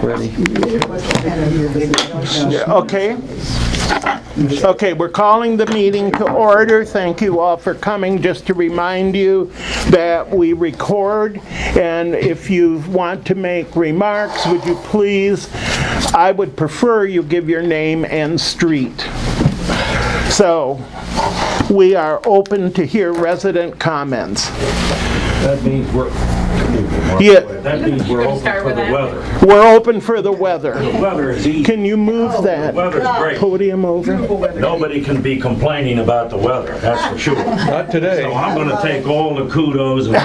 ready. Okay. Okay, we're calling the meeting to order. Thank you all for coming. Just to remind you that we record, and if you want to make remarks, would you please, I would prefer you give your name and street. So, we are open to hear resident comments. That means we're open for the weather. We're open for the weather. The weather is easy. Can you move that The weather's great. podium over? Nobody can be complaining about the weather, that's for sure. Not today. So I'm gonna take all the kudos and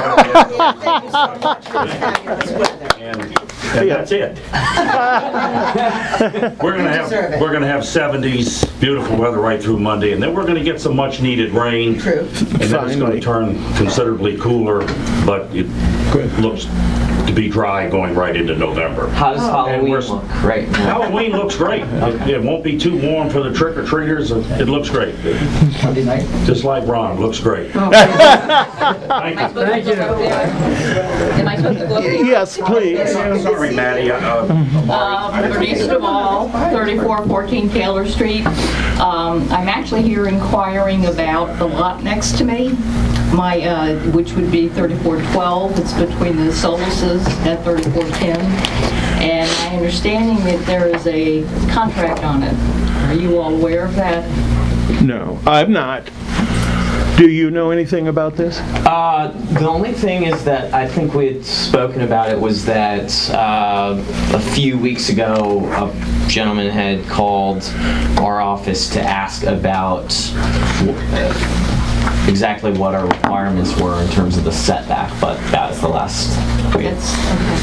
that's it. We're gonna have 70s, beautiful weather right through Monday, and then we're gonna get some much needed rain. True. And then it's gonna turn considerably cooler, but it looks to be dry going right into November. How does Halloween we're- look right now? Halloween looks great. It won't be too warm for the trick-or-treaters. It looks great. Monday night? Just like Ron, looks great. Oh. Thank you. Thank you. Am I supposed to go up there? Yes, please. Sorry, Maddie. Bernice Duvall, 3414 Taylor Street. I'm actually here inquiring about the lot next to me, which would be 3412. It's between the Soluses at 3410. And my understanding that there is a contract on it. Are you all aware of that? No, I'm not. Do you know anything about this? The only thing is that I think we had spoken about it was that a few weeks ago a gentleman had called our office to ask about exactly what our requirements were in terms of the setback, but that was the last. That's, okay.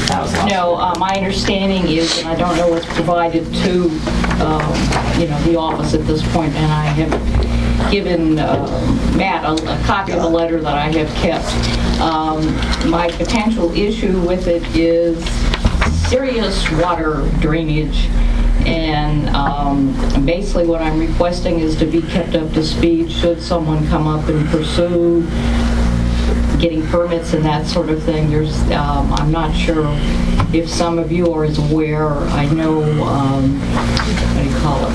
That was the last. No, my understanding is, and I don't know what's provided to, the office at this point, and I have given Matt a copy of the letter that I have kept. My potential issue with it is serious water drainage, and basically what I'm requesting is to be kept up to speed should someone come up and pursue getting permits and that sort of thing. I'm not sure if some of you are as aware. I know, what do you call it?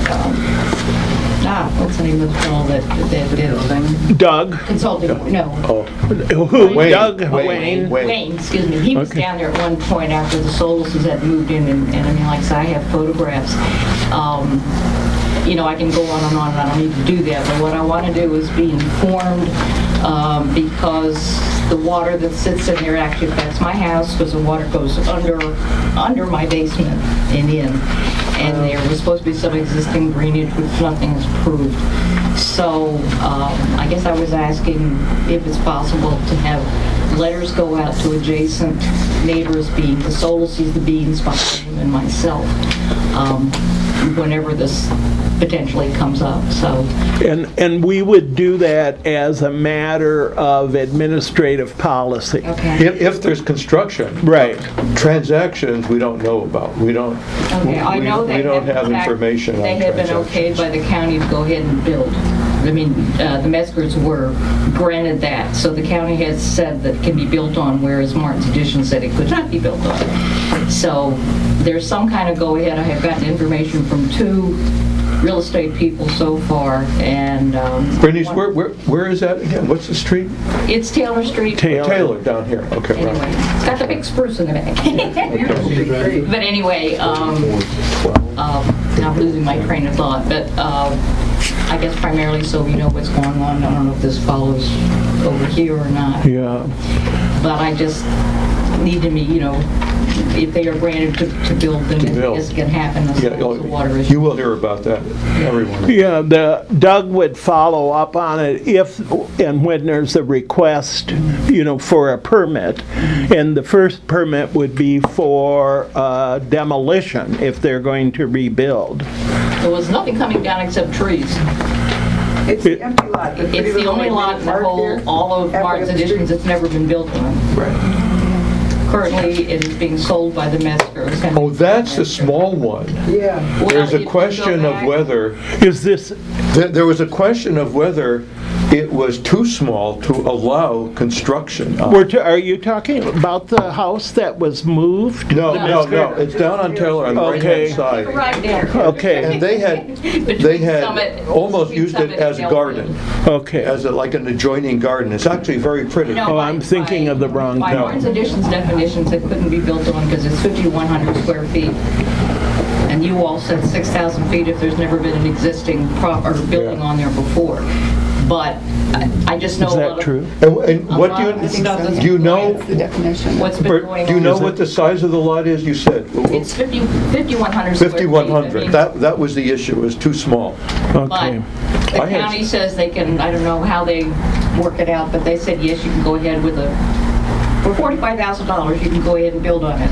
What's the name of the fellow that did Doug? consulting? No, Who? Wayne. Doug? Wayne. Wayne, excuse me. He was Okay. down there at one point after the Soluses had moved in, and I mean, like I said, I have photographs. I can go on and on, and I don't need to do that, but what I want to do is be informed, because the water that sits in there actually affects my house, because the water goes under my basement and in. And there was supposed to be some existing drainage, which nothing is proved. So I guess I was asking if it's possible to have letters go out to adjacent neighbors, being the Soluses, the Beans, and myself, whenever this potentially comes up. So And we would do that as a matter of administrative policy. okay. If there's construction. Right. Transactions, we don't know about. We don't. Okay, I know we they don't have in fact, information on They have been okayed transactions. by the county to go ahead and build. I mean, the Meskers were granted that, so the county has said that it can be built on, whereas Martin's Addition said it could not be built on. So there's some kind of go-ahead. I have gotten information from 2 real estate people so far, and Bernice, where is that again? What's the street? it's Taylor Street. Taylor, down here. Okay, Anyway, right. it's got the big spruce in the back. But anyway, I'm losing my train of thought, but I guess primarily so we know what's going on. I don't know if this follows over here or not, Yeah. but I just need to be, if they are granted to build, then build. it's going to happen. That's Yeah, the water issue. you will hear about that, everyone. Yeah, Doug would follow up on it if and when there's a request, for a permit. And the first permit would be for demolition if they're going to rebuild. There was nothing coming down except trees. It's the empty lot. It's the only lot in the whole, all of Martin's Additions that's never been built on. Currently, it is being sold by the Meskers. and- Oh, that's the small one. Yeah. Well, There's if a you question go of back- whether, Is this, there was a question of whether it was too small to allow construction on. Are you talking about the house that was moved? No, it's down on Taylor on the Okay. right-hand side. Right there. Okay, And they Between had Summit- almost between used it Summit as a and garden, okay. as like an adjoining garden. It's actually very pretty. No, Oh, by- I'm thinking by- of the wrong By thing. Martin's Additions definitions, it couldn't be built on because it's 5,100 square feet. And you all said 6,000 feet if there's never been an existing building Yeah. on there before. But I just know Is a lot that of... true? And what It's not this do you know, The definition. What's been Bert, going do you on. know what the size of the lot is, you said? It's 5,100 square feet. 5,100, that was the issue, it was too small. But Okay. the I had- county says they can, I don't know how they work it out, but they said, yes, you can go ahead with for $45,000, you can go ahead and build on it.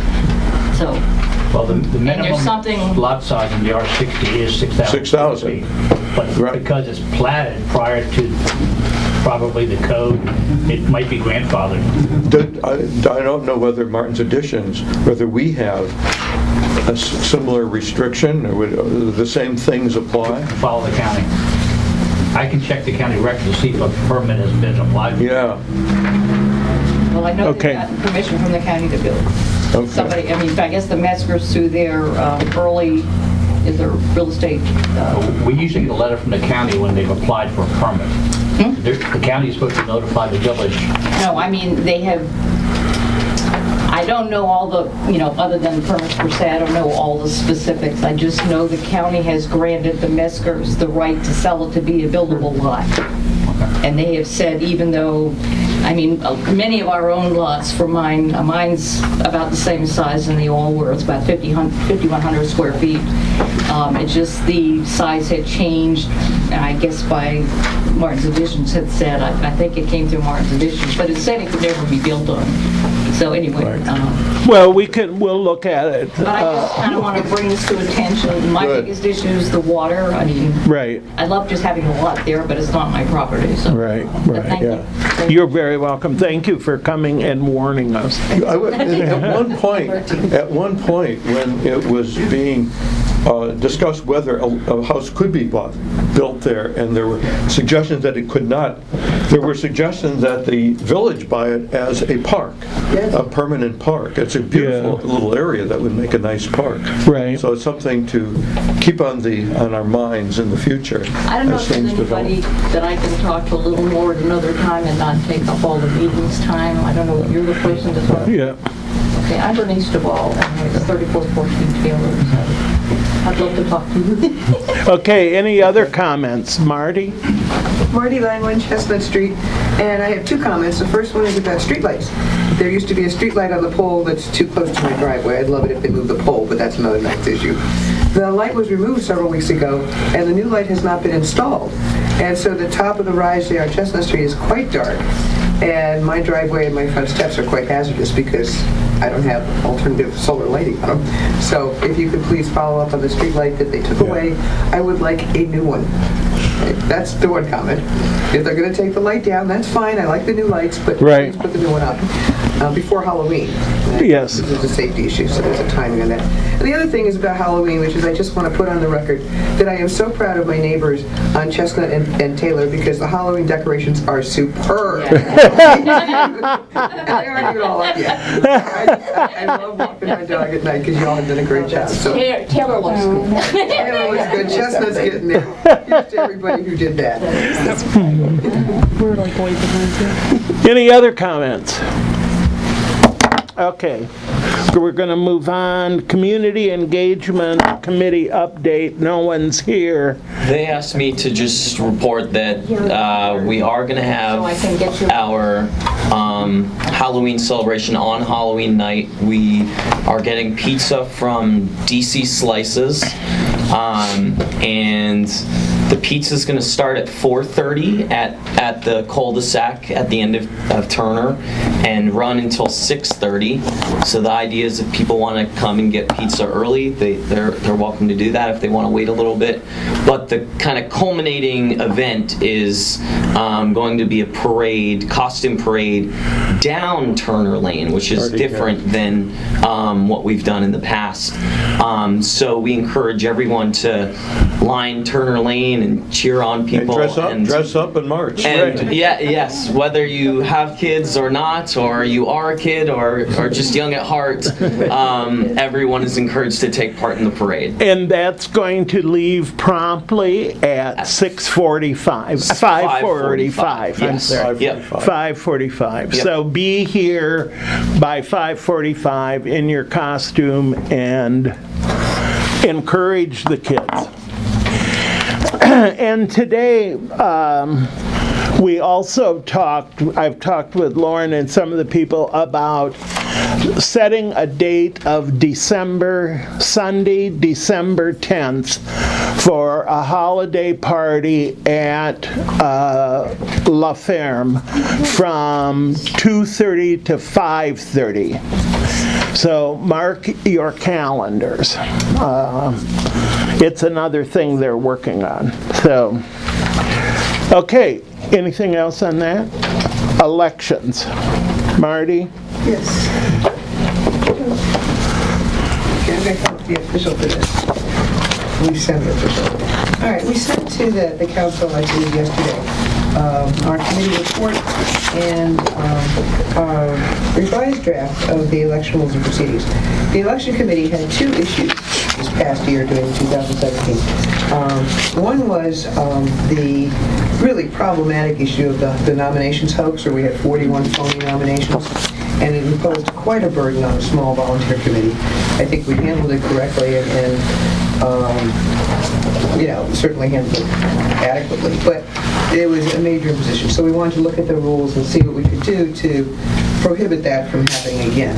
So, Well, the minimum something- lot size in the R60 is 6,000. 6,000. feet. But Right. because it's platted prior to probably the code, it might be grandfathered. I don't know whether Martin's Additions, whether we have a similar restriction, or would the same things apply? Follow the county. I can check the county record to see if a permit has been applied. Yeah, well, I know Okay. they've gotten permission from the county to build. okay. Somebody, I mean, I guess the Metzgers through their is their real estate, We usually get a letter from the county when they've applied for a permit. The county is supposed to notify the village. no, I mean, they have, I don't know all the, other than permits per se, I don't know all the specifics. I just know the county has granted the Metzgers the right to sell it to be a buildable lot. And they have said, even though, I mean, many of our own lots for mine's about the same size in the all were, it's about 5,100 square feet. It's just the size had changed, I guess by Martin's Additions had said, I think it came through Martin's Additions, but it said it could never be built on. So anyway, Well, we'll look at it. but I just kind of want to bring this to attention. My Good. biggest issue is the water. I mean, Right, I love just having a lot there, but it's not my property, so. right, But right. thank you. You're very welcome. Thank you for coming and warning us. At one point, when it was being discussed whether a house could be built there, and there were suggestions that it could not, there were suggestions that the village buy it as a park, a permanent park. It's a beautiful Yeah. little area that would make a nice park. Right. So it's something to keep on our minds in the future I don't know as if there's things develop. anybody that I can talk to a little more at another time and not take up all the meetings time. I don't know if you're the person to talk. Yeah. Okay, I'm Bernice Duvall, and it's 3414 Taylor, so I'd love to talk to you. Okay, any other comments? Marty? Marty Langland, Chestnut Street, and I have two comments. The first one is about streetlights. There used to be a streetlight on the pole that's too close to my driveway. I'd love it if they moved the pole, but that's another next issue. The light was removed several weeks ago, and the new light has not been installed. And so the top of the rise there on Chestnut Street is quite dark. And my driveway and my front steps are quite hazardous because I don't have alternative solar lighting on them. So if you could please follow up on the street light that they took away, I would like a new one. That's the one comment. If they're going to take the light down, that's fine. I like the new lights, but Right. please put the new one up before Halloween. Yes. This is a safety issue, so there's a timing on that. And the other thing is about Halloween, which is I just want to put on the record that I am so proud of my neighbors on Chestnut and Taylor because the Halloween decorations are superb. And they aren't even all up yet. I love walking my dog at night because y'all have done a great job. So Taylor looks good. Taylor looks good. Chestnut's getting there. Here's to everybody who did that. Any other comments? Okay, so we're going to move on. Community Engagement Committee update. No one's here. They asked me to just report that we are going to So I can get have you- our Halloween celebration on Halloween night. We are getting pizza from DC Slices, and the pizza's going to start at 4:30 at the cul-de-sac at the end of Turner and run until 6:30. So the idea is if people want to come and get pizza early, they're welcome to do that if they want to wait a little bit. But the kind of culminating event is going to be a parade, costume parade, down Turner Lane, which is different than what we've done in the past. So we encourage everyone everyone to line Turner Lane and cheer on And people. dress up and march. And yes, whether you have kids or not, or you are a kid or just young at heart, everyone is encouraged to take part in the parade. And that's going to leave promptly at 6:45, 5:45, I'm Yes. sorry. Yep. 5:45. Yep. So be here by 5:45 in your costume and encourage the kids. And today, we also I've talked with Lauren and some of the people about setting a date of Sunday, December 10th, for a holiday party at La Ferme from 2:30 to 5:30. So mark your calendars. It's another thing they're working on. So, okay, anything else on that? Elections. Marty? Yes. Okay, I'm going to count the official for this. We sent the official. All right, we sent to the council, I believe, yesterday, our committee report and our revised draft of the election rules and procedures. The election committee had two issues this past year during 2017. One was the really problematic issue of the nominations hoax, where we had 41 phony nominations, and it imposed quite a burden on a small volunteer committee. I think we handled it correctly and certainly handled it adequately, but it was a major imposition. So we wanted to look at the rules and see what we could do to prohibit that from happening again.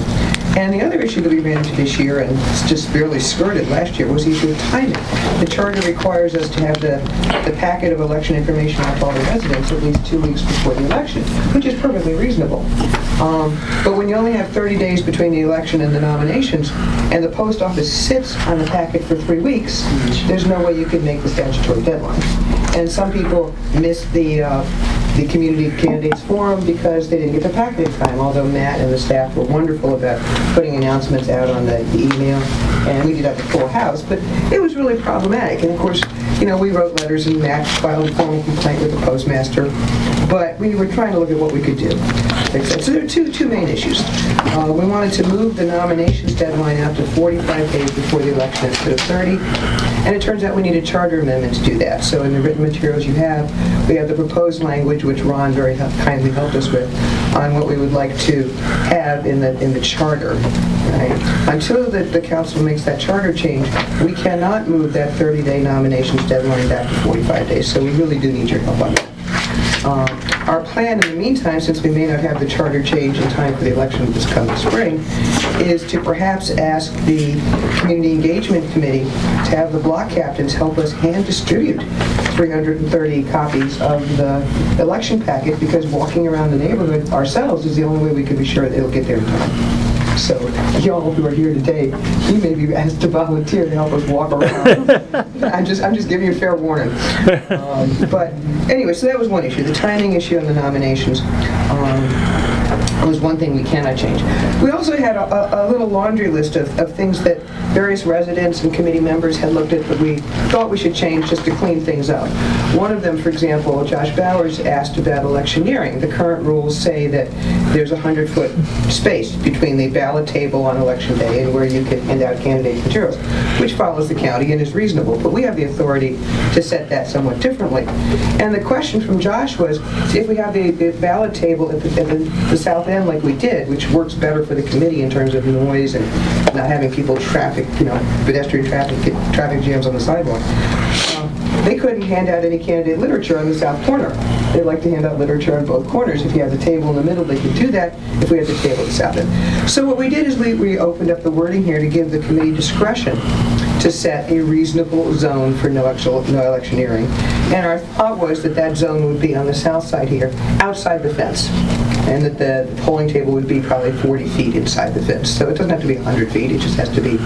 And the other issue that we ran into this year, and just barely skirted last year, was the issue of timing. The charter requires us to have the packet of election information out to all the residents at least 2 weeks before the election, which is perfectly reasonable. But when you only have 30 days between the election and the nominations, and the post office sits on the packet for 3 weeks, there's no way you could make the statutory deadline. And some people missed the Community Candidates Forum because they didn't get the packet in time, although Matt and the staff were wonderful about putting announcements out on the email, and we did have a full house, but it was really problematic. And of course, we wrote letters and Matt filed a formal complaint with the postmaster, but we were trying to look at what we could do. So there are two main issues. We wanted to move the nominations deadline out to 45 days before the election instead of 30, and it turns out we need a charter amendment to do that. So in the written materials you have, we have the proposed language, which Ron very kindly helped us with, on what we would like to have in the charter. Right? Until the council makes that charter change, we cannot move that 30-day nominations deadline back to 45 days. So we really do need your help on that. Our plan in the meantime, since we may not have the charter change in time for the election this coming spring, is to perhaps ask the Community Engagement Committee to have the block captains help us hand distribute 330 copies of the election packet, because walking around the neighborhood ourselves is the only way we can be sure that it'll get there in time. So y'all who are here today, you may be asked to volunteer to help us walk around. I'm just giving you a fair warning. But anyway, so that was one issue. The timing issue on the nominations was one thing we cannot change. We also had a little laundry list of things that various residents and committee members had looked at that we thought we should change just to clean things up. One of them, for example, Josh Bowers asked about electioneering. The current rules say that there's a 100-foot space between the ballot table on election day and where you can hand out candidate materials, which follows the county and is reasonable, but we have the authority to set that somewhat differently. And the question from Josh was, if we have the ballot table at the south end like we did, which works better for the committee in terms of noise and not having people pedestrian traffic jams on the sidewalk, they couldn't hand out any candidate literature on the south corner. They like to hand out literature on both corners. If you have the table in the middle, they could do that. If we had the table at the south end. So what we did is we opened up the wording here to give the committee discretion to set a reasonable zone for no electioneering. And our thought was that zone would be on the south side here, outside the fence, and that the polling table would be probably 40 feet inside the fence. So it doesn't have to be 100 feet, it just has to be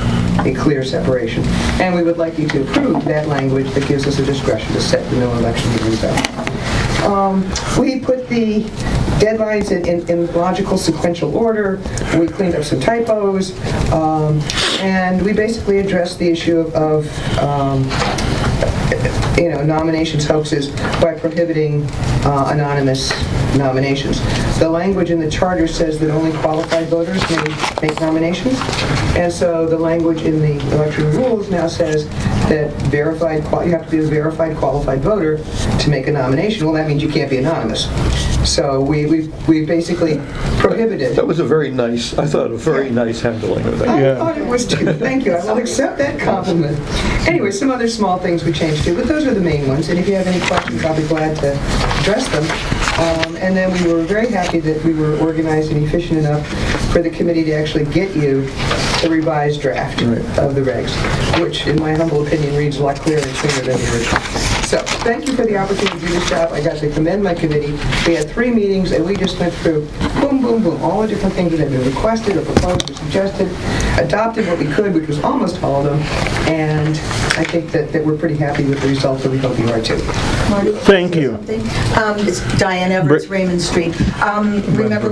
a clear separation. And we would like you to approve that language that gives us the discretion to set the no electioneering zone. We put the deadlines in logical sequential order. We cleaned up some typos. And we basically addressed the issue of nominations hoaxes by prohibiting anonymous nominations. The language in the charter says that only qualified voters may make nominations, and so the language in the election rules now says that you have to be a verified qualified voter to make a nomination. Well, that means you can't be anonymous. So we basically prohibited. That was a very nice handling of that. I thought it was too. Thank you. I will accept that compliment. Anyway, some other small things we changed too, but those are the main ones. And if you have any questions, I'll be glad to address them. And then we were very happy that we were organized and efficient enough for the committee to actually get you the revised draft of the regs, which, in my humble opinion, reads a lot clearer and cleaner than the original. So, thank you for the opportunity to do this job. I got to commend my committee. We had 3 meetings, and we just went through, boom, boom, boom, all the different things that had been requested or proposed or suggested, adopted what we could, which was almost all of them, and I think that we're pretty happy with the results, and we hope you are too. Marty? Thank you. It's Diane Everett, Raymond Street. Remember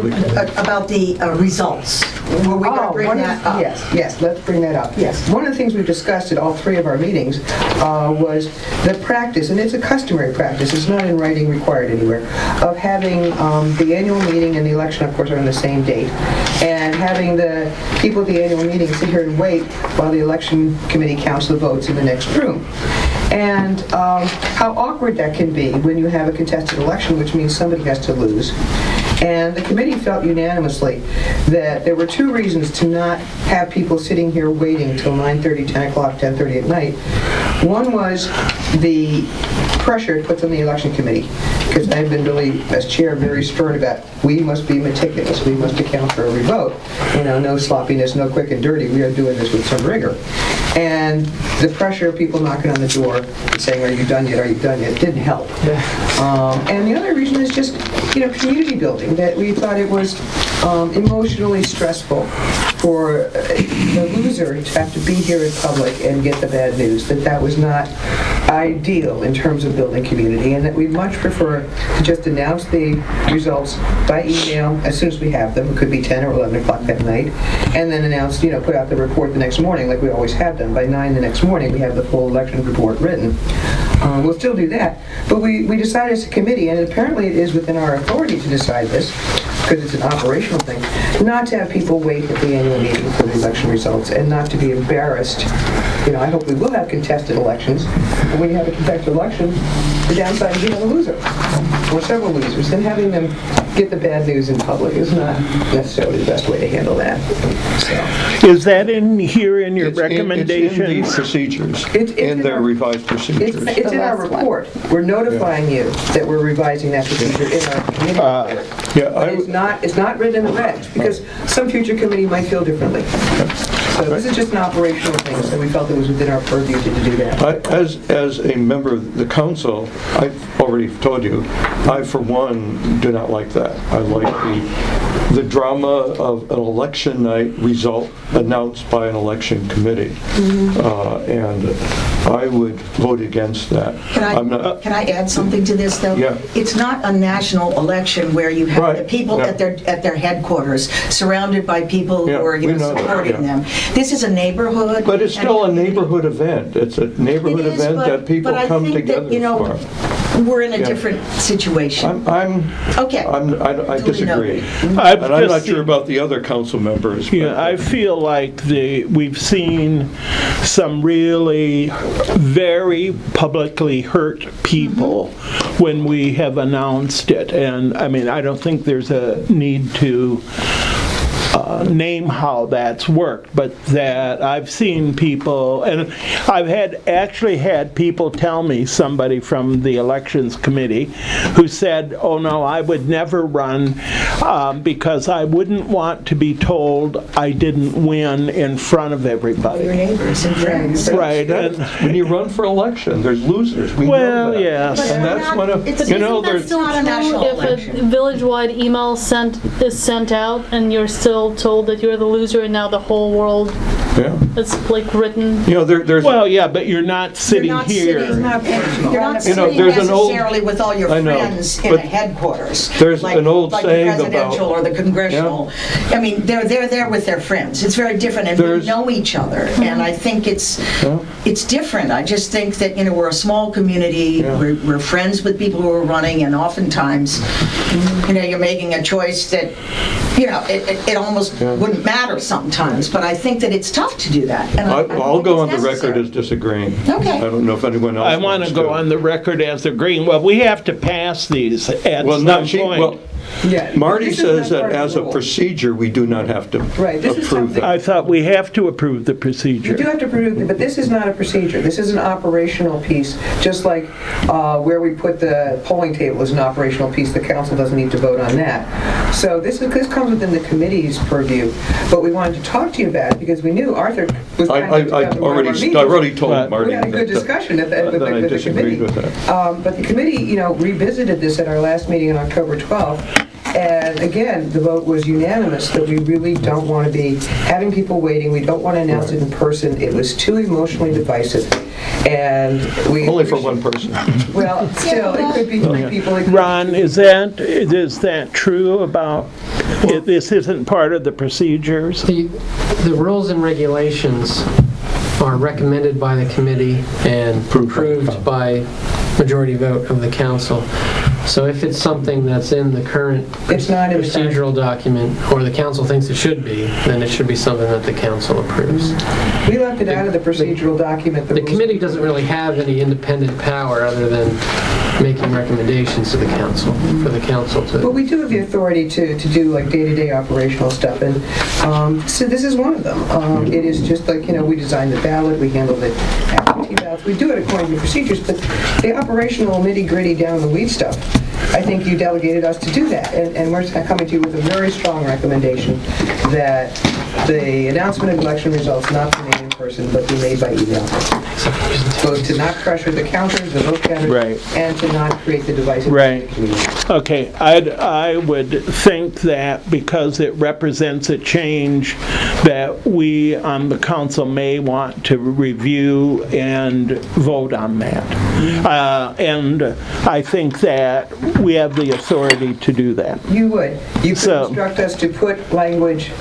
about the results? Were we going to bring that up? Yes, let's bring that up. Yes. One of the things we discussed at all 3 of our meetings was the practice, and it's a customary practice, it's not in writing required anywhere, of having the annual meeting and the election, of course, are on the same date, and having the people at the annual meeting sit here and wait while the election committee counts the votes in the next room. And how awkward that can be when you have a contested election, which means somebody has to lose. And the committee felt unanimously that there were 2 reasons to not have people sitting here waiting till 9:30, 10 o'clock, 10:30 at night. One was the pressure it puts on the election committee, because I've been really, as chair, very stern about we must be meticulous, we must account for every vote. No sloppiness, no quick and dirty, we are doing this with some rigor. And the pressure of people knocking on the door and saying, are you done yet, are you done yet, didn't help. And the other reason is just, community building, that we thought it was emotionally stressful for the loser to have to be here in public and get the bad news, that was not ideal in terms of building community, and that we'd much prefer to just announce the results by email as soon as we have them. It could be 10 or 11 o'clock that night, and then announce, put out the report the next morning like we always have done. By 9 the next morning, we have the full election report written. We'll still do that, but we decided as a committee, and apparently it is within our authority to decide this, because it's an operational thing, not to have people wait at the annual meeting for the election results and not to be embarrassed. I hope we will have contested elections, and when you have a contested election, the downside is you have a loser, or several losers, and having them get the bad news in public is not necessarily the best way to handle that. So. Is that in here in your recommendation? It's in the procedures, in their revised procedures. It's in our report. We're notifying you that we're revising that procedure in our committee report. But it's not written in the regs, because some future committee might feel differently. So this is just an operational thing, so we felt it was within our purview to do that. As a member of the council, I've already told you, I, for one, do not like that. I like the drama of an election night result announced by an election committee. And I would vote against that. Can I add something to this, though? Yeah. It's not a national election where you have the people at their headquarters surrounded by people who are supporting them. This is a neighborhood. But it's still a neighborhood event. It's a neighborhood event that people come together for. We're in a different situation. I disagree. And I'm not sure about the other council members. Yeah, I feel like we've seen some really very publicly hurt people when we have announced it. And I don't think there's a need to name how that's worked, but that I've seen people, and I've actually had people tell me, somebody from the elections committee, who said, oh no, I would never run because I wouldn't want to be told I didn't win in front of everybody. Your neighbors and friends. Right. When you run for election, there's losers. We know that. Yes. And that's one of, It's not a national If election. a village-wide email is sent out and you're still told that you're the loser, and now the whole world Yeah. is like written. You know, there's. Well, yeah, but you're not sitting You're not here. sitting- You're not You know, sitting there's an old- necessarily with all your I know, friends in but a headquarters. there's like- an old like saying the about- presidential or the congressional. I mean, they're there with their friends. It's very different, and we There's- know each other. And I think it's different. I just think that, you know, we're a small community. Yeah. We're friends with people who are running, and oftentimes, you know, you're making a choice that, you know, it almost wouldn't matter sometimes. But I think that it's tough to do that. And I I'll think go it's on the record necessary. as disagreeing. Okay. I don't know if anyone else I want wants to go on the record as agreeing. Well, we have to pass these at Well, some not she, point. well, Yeah. Marty This is says not that part of as the a rule. procedure, we do not have to Right, this is approve something- that. I thought we have to approve the You procedure. do have to prove it, but this is not a procedure. This is an operational piece, just like where we put the polling table is an operational piece. The council doesn't need to vote on that. So this comes within the committee's purview, but we wanted to talk to you about it because we knew Arthur was kind of I at one of our already meetings. told Right. Marty We had a good that, discussion at the that I with the disagreed committee. with that. But the committee, you know, revisited this at our last meeting on October 12th. And again, the vote was unanimous that we really don't want to be having people waiting. We don't want to announce it in person. It was too emotionally divisive. And we... Only for one person. Well, still, it could be three people. it could be Ron, is that true about, this isn't part of the procedures? The rules and regulations are recommended by the committee and approved by majority vote of the council. So if it's something that's in the current It's not in the current- procedural document, or the council thinks it should be, then it should be something that the council approves. We left it out of the procedural document. The rules- committee doesn't really have any independent power other than making recommendations to the council, for the council But to... we do have the authority to do like day-to-day operational stuff, and so this is one of them. It is just like, you know, we designed the ballot, we handled it absentee ballots, we do it according to procedures, but the operational nitty-gritty down the weed stuff, I think you delegated us to do that, and we're coming to you with a very strong recommendation that the announcement of election results not be made in person, but be made by email. Both to not pressure the counters, the vote counters, Right. and to not create the divisive Right. community. Okay, I would think that because it represents a change that we on the council may want to review and vote on that. And I think that we have the authority to do that. You would. You could So- instruct us to put language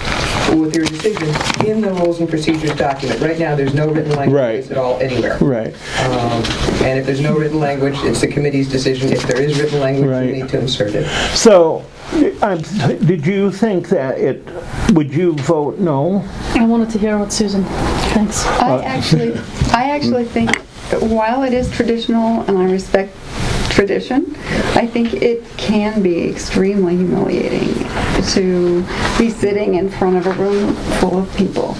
with your decision in the rules and procedures document. Right now, there's no written language Right. at all anywhere. Right. And if there's no written language, it's the committee's decision. If there is written language, Right. you need to insert it. So, did you think that would you vote no? I wanted to hear what Susan thinks. I actually think that while it is traditional and I respect tradition, I think it can be extremely humiliating to be sitting in front of a room full of people.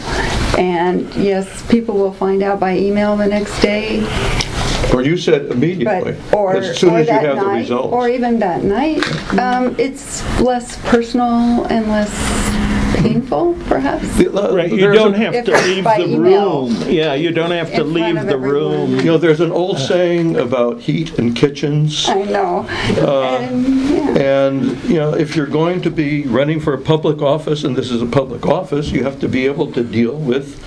And yes, people will find out by email the next day, Or you said immediately, but as soon as you that have the night, results. or even that night. It's less personal and less painful, perhaps. Right, you don't have If to it's leave by the email. room. Yeah, you don't have to In front leave of the everyone. room. You know, there's an old saying about heat in kitchens. I know. And, yeah. And, you know, if you're going to be running for a public office, and this is a public office, you have to be able to deal with,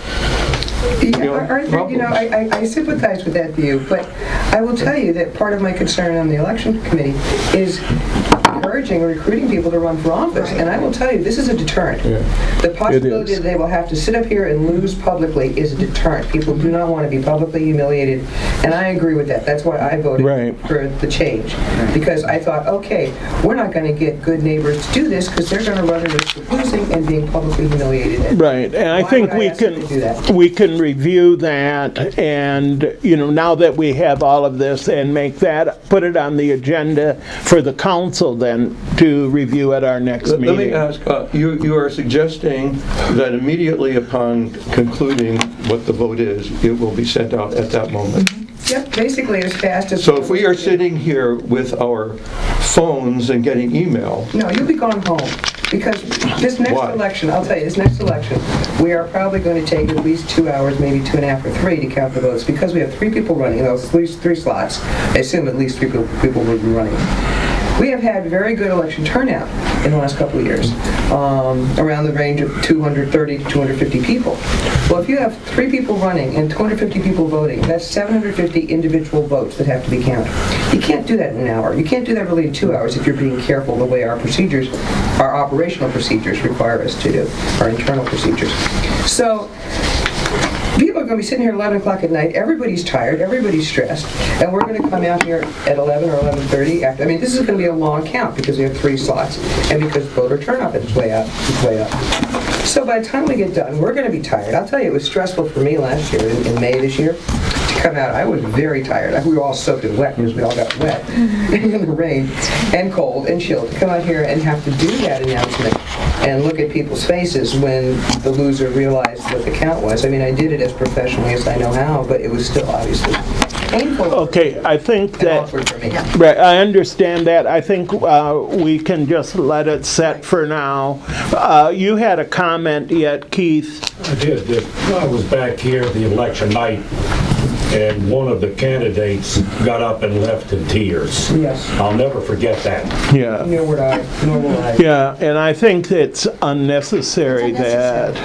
know, Arthur, you know, I sympathize with that view, but I will tell you that part of my concern on the election committee is encouraging or recruiting people to run for office. And I will tell you, this is a deterrent. The possibility that they will have to sit up here and lose publicly is a deterrent. People do not want to be publicly humiliated, and I agree with that. That's why I voted for the change, because I thought, okay, we're not going to get good neighbors to do this because they're going to run the risk of losing and being publicly humiliated. Right, and I Why think would I we ask them to do that? can review that, and, you know, now that we have all of this, and put it on the agenda for the council then to review at our next meeting. Let me ask, you are suggesting that immediately upon concluding what the vote is, it will be sent out at that moment? Yep, basically as fast as... So if we are sitting here with our phones and getting email, No, you'll be going home, because this next Why? election, I'll tell you, this next election, we are probably going to take at least 2 hours, maybe 2.5 or 3 to count the votes, because we have 3 people running, those at least 3 slots. I assume at least 3 people will be running. We have had very good election turnout in the last couple of years, around the range of 230 to 250 people. Well, if you have 3 people running and 250 people voting, that's 750 individual votes that have to be counted. You can't do that in an hour. You can't do that really in 2 hours if you're being careful the way our procedures, our operational procedures require us to do, our internal procedures. So, people are going to be sitting here at 11 o'clock at night. Everybody's tired. Everybody's stressed. And we're going to come out here at 11 or 11:30 after. I mean, this is going to be a long count because we have 3 slots and because voter turnout is way up. It's way up. So by the time we get done, we're going to be tired. I'll tell you, it was stressful for me last year in May this year. To come out, I was very tired. We were all soaked and wet because we all got wet in the rain and cold and chilled. To come out here and have to do that announcement and look at people's faces when the loser realized what the count was. I mean, I did it as professionally as I know how, but it was still obviously painful. Okay, I think And that, awkward for me. right, I understand that. I think we can just let it set for now. You had a comment yet, Keith? I did. I was back here the election night, and one of the candidates got up and left in tears. Yes. I'll never forget that. Yeah. Nor will I. Yeah, and I think it's unnecessary that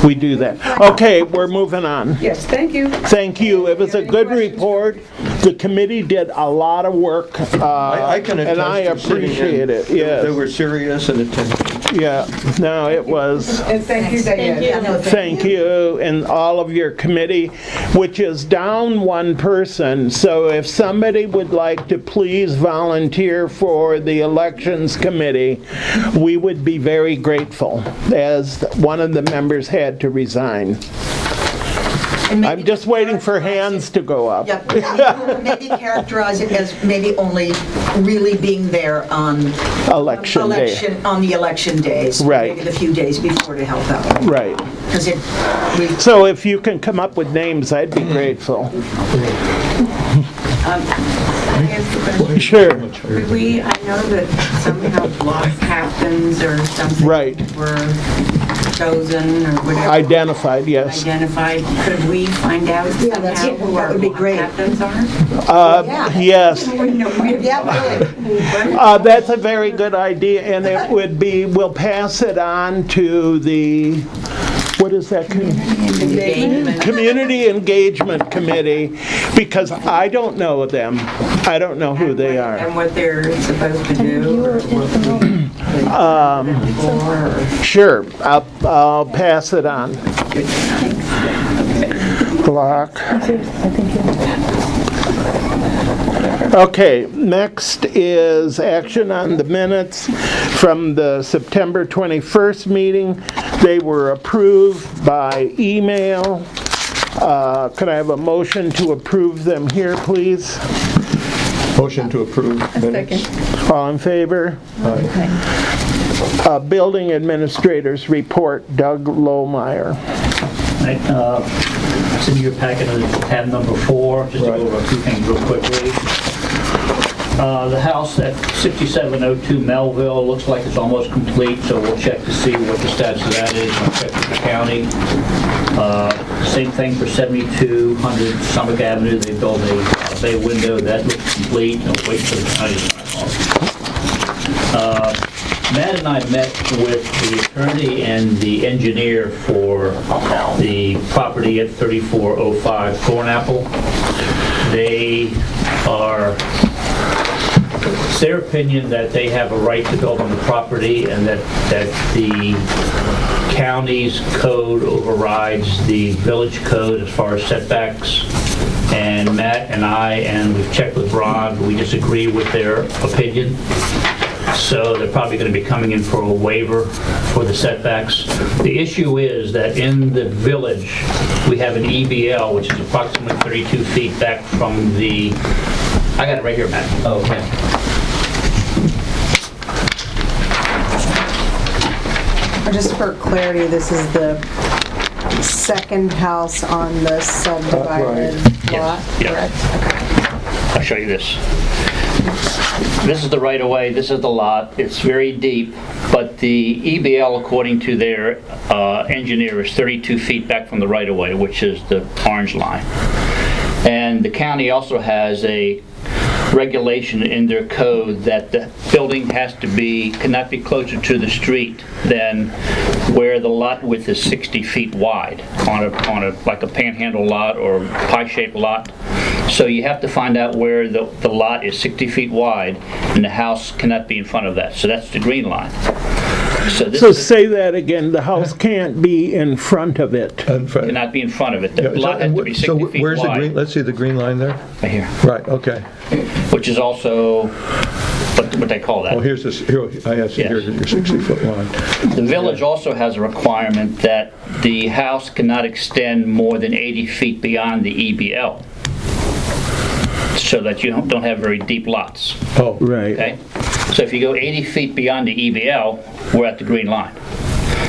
we do that. Okay, we're moving on. Yes, thank you. Thank you. It was a good report. The committee did a lot of work, I can and I attest to sitting in. appreciate it. They Yes. were serious and attentive. Yeah. No, it was. And thank you, Diane. Yeah, no, Thank you and all of your committee, which is down one person. So if somebody would like to please volunteer for the elections committee, we would be very grateful, as one of the members had to resign. And maybe I'm just waiting for hands to go up. Yep, maybe characterize it as maybe only really being there on Election day. on the election days. Right. Maybe the few days before to help out. Right. Because So if you can come up with names, I'd be grateful. Sure. I know that somehow lost captains or something Right. were chosen or whatever. Identified, yes. Identified. Could we find out that's somehow it. who That our would be lost great. captains are? Yes. yeah, really. That's a very good idea, and it would be, we'll pass it on to the, what is that? Engagement. Community Engagement Committee, because I don't know them. I don't know who they are. And what they're supposed to do or what we Sure, I'll pass it on. Block. Okay, next is action on the minutes from the September 21st meeting. They were approved by email. Could I have a motion to approve them here, please? Motion to approve minutes. All in favor? Building Administrator's Report, Doug Lohmeyer. It's in your packet under tab number 4, just to go over a few things real quickly. The house at 6702 Melville looks like it's almost complete, so we'll check to see what the status of that is. We'll check with the county. Same thing for 7200 Summick Avenue. They built a bay window. That looks complete. I'll wait for the county to sign off. Matt and I met with the attorney and the engineer for the property at 3405 Thornapple. It's their opinion that they have a right to build on the property and that the county's code overrides the village code as far as setbacks. And Matt and I, and we've checked with Ron, we disagree with their opinion. So they're probably going to be coming in for a waiver for the setbacks. The issue is that in the village, we have an EBL, which is approximately 32 feet back from the, I got it right here, Matt. Okay. Just for clarity, this is the second house on the subdivided lot, Yeah. correct? I'll show you this. This is the right-of-way, this is the lot. It's very deep, but the EBL, according to their engineer, is 32 feet back from the right-of-way, which is the orange line. And the county also has a regulation in their code that the building cannot be closer to the street than where the lot width is 60 feet wide on a like a panhandle lot or pie-shaped lot. So you have to find out where the lot is 60 feet wide and the house cannot be in front of that. So that's the green line. So say that again, the house can't be in front of it. Cannot be in front of it. The lot has to be 60 feet where's the wide. green, let's see the green line there? Right here. Right, okay. Which is also what they call that. Oh, here's this, here, I see, here's your 60-foot line. The village also has a requirement that the house cannot extend more than 80 feet beyond the EBL, so that you don't have very deep lots. Oh, right. Okay? So if you go 80 feet beyond the EBL, we're at the green line.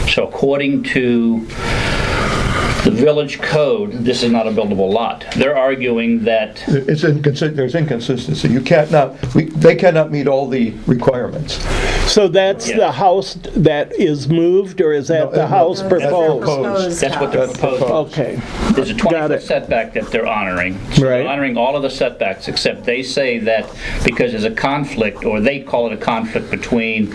So according to the village code, this is not a buildable lot. They're arguing that there's inconsistency. They cannot meet all the requirements. So that's the house that is moved, or is that the house proposed? That's what they're proposing. Okay. There's a 20-foot setback that they're honoring. So Right. they're honoring all of the setbacks, except they say that because there's a conflict, or they call it a conflict between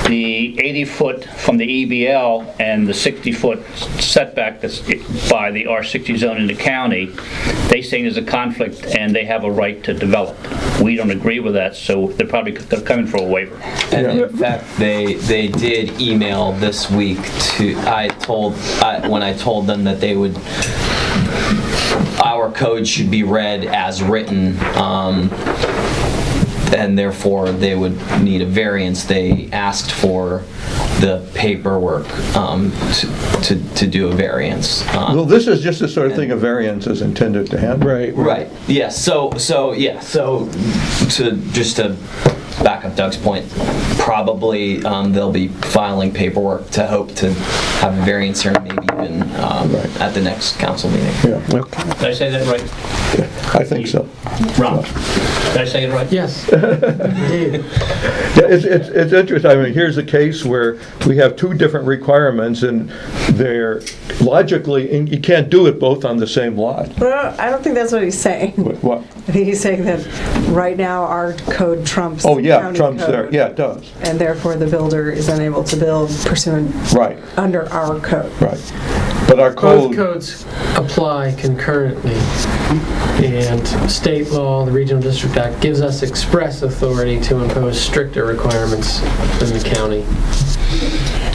the 80-foot from the EBL and the 60-foot setback that's by the R60 zone in the county, they say there's a conflict and they have a right to develop. We don't agree with that, so they're coming for a waiver. And in fact, they did email this week when I told them that they would, our code should be read as written, and therefore they would need a variance. They asked for the paperwork to do a variance. Well, this is just the sort of thing a variance is intended to handle. Right. Yes. So to back up Doug's point, probably they'll be filing paperwork to hope to have a variance here, maybe even at the next council meeting. Yeah. Okay. Did I say that right? I think so. Ron, did I say it right? Yes. Indeed. Yeah, it's interesting. I mean, here's a case where we have two different requirements, and they're logically, and you can't do it both on the same lot. Well, I don't think that's what he's saying. What? I think he's saying that right now our code trumps Oh, yeah, county Trump's code, there. Yeah, it does. and therefore the builder is unable to build pursuant Right, under our code. right. But our Both code, codes apply concurrently, and state law, the Regional District Act, gives us express authority to impose stricter requirements than the county.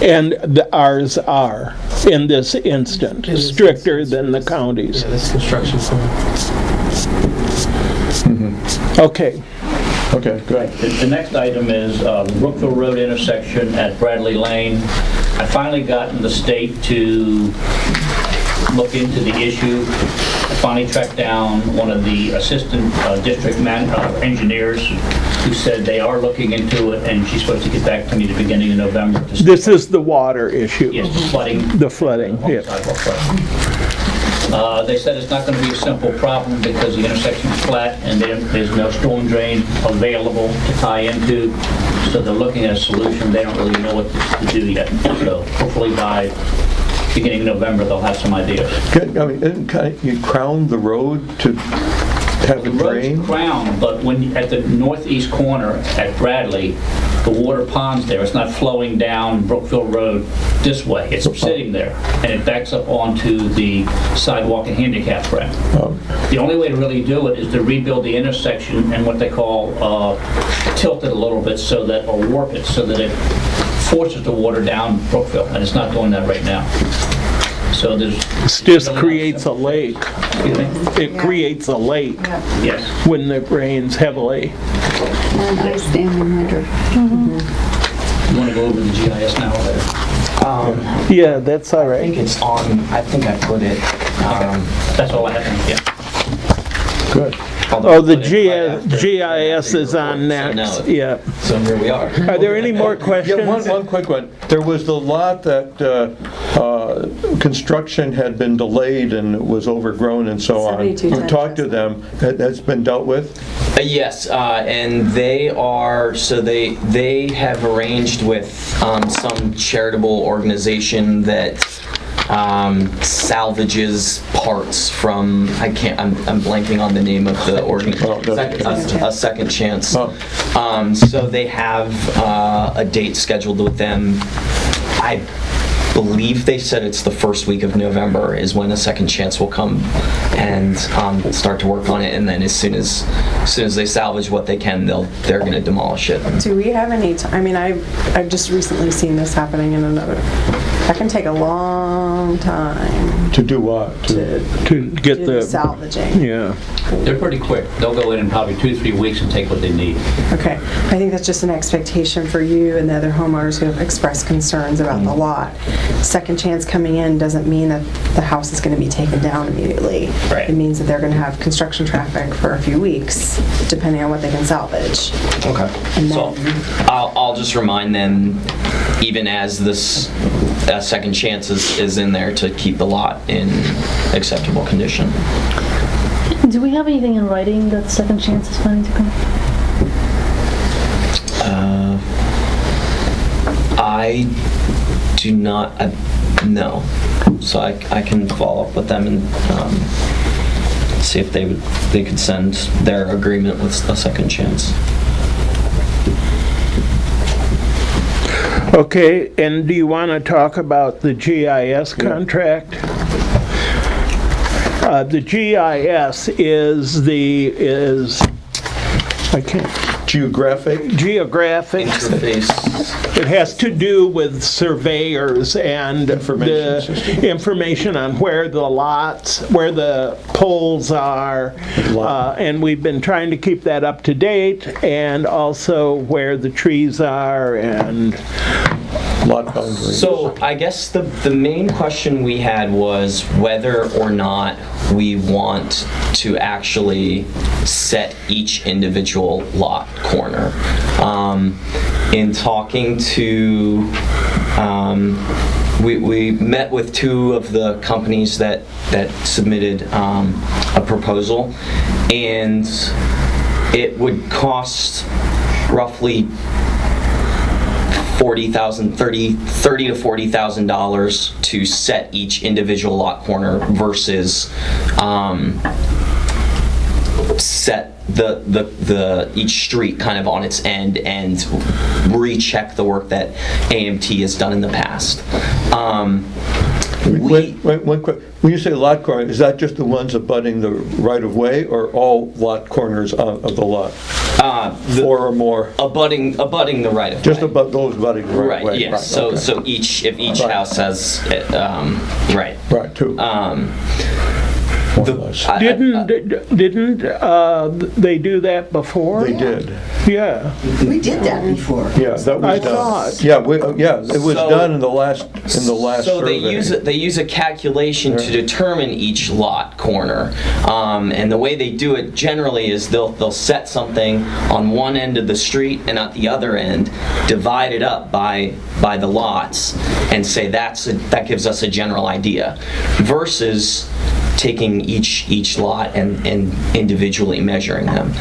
And ours are, in this instant, stricter than the county's. Yeah, this construction plan. Okay. okay, good. The next item is the Brookville Road intersection at Bradley Lane. I finally gotten the state to look into the issue. I finally tracked down one of the assistant district engineers who said they are looking into it, and she's supposed to get back to me the beginning of November. This is the water issue. Yes, the flooding. The flooding, yeah. Sidewalk flooding. They said it's not going to be a simple problem because the intersection is flat and there's no storm drain available to tie into. So they're looking at a solution. They don't really know what to do yet. So hopefully by beginning of November, they'll have some ideas. I mean, you crown the road to have The it drain? road's crowned, but when at the northeast corner at Bradley, the water pond's there. It's not flowing down Brookville Road this way. It's sitting there, and it backs up onto the sidewalk and handicap ramp. The only way to really do it is to rebuild the intersection and what they call tilt it a little bit so that, or warp it so that it forces the water down Brookville, and it's not doing that right now. So there's... This just creates a lake. Excuse me? It creates a lake Yes. when it rains heavily. And ice dam in winter. You want to go over the GIS now or later? Yeah, that's all I right. think it's on. I think I put it. That's all I have. Yeah. Good. Oh, the GIS is on next, yeah. So here we are. Are there any more questions? Yeah, one quick one. There was the lot that construction had been delayed and was overgrown and so on. 72 You talked to them. That's been dealt with? Yes, and they are, so they have arranged with some charitable organization that salvages parts from, I'm blanking on the name of the organization. A Second Chance. So they have a date scheduled with them. I believe they said it's the first week of November is when A Second Chance will come and start to work on it, and then as soon as they salvage what they can, they're going to demolish it. Do we have any I mean, I've just recently seen this happening in another. That can take a long time To do what? To get do the salvaging. Yeah. They're pretty quick. They'll go in probably 2 to 3 weeks and take what they need. Okay, I think that's just an expectation for you and the other homeowners who have expressed concerns about the lot. Second Chance coming in doesn't mean that the house is going to be taken down immediately. Right. It means that they're going to have construction traffic for a few weeks, depending on what they can salvage. Okay. And So then, I'll just remind them, even as this Second Chance is in there, to keep the lot in acceptable condition. Do we have anything in writing that Second Chance is planning to come? I do not know. So I can follow up with them and see if they could send their agreement with A Second Chance. Okay, and do you want to talk about the GIS contract? The GIS is geographic interface. It has to do with surveyors and the information on where the lots, where the poles are, and we've been trying to keep that up to date, and also where the trees are and lot boundaries. So I guess the main question we had was whether or not we want to actually set each individual lot corner. In talking to, we met with 2 of the companies that submitted a proposal, and it would cost roughly $30,000 to $40,000 to set each individual lot corner versus set the each street kind of on its end and recheck the work that AMT has done in the past. Wait, one quick. When you say lot corner, is that just the ones abutting the right-of-way, or all lot corners of the lot? 4 or more? Abutting the right-of-way. Just about those abutting the right-of-way? Right, yes. So if each house has, right. Right, 2. Didn't they do that before? They did. Yeah. We did that before. Yeah, that was I done. thought. Yeah, it was done in the last So survey. they use a calculation to determine each lot corner, and the way they do it generally is they'll set something on one end of the street and at the other end, divide it up by the lots, and say that gives us a general idea, versus taking each lot and individually measuring them.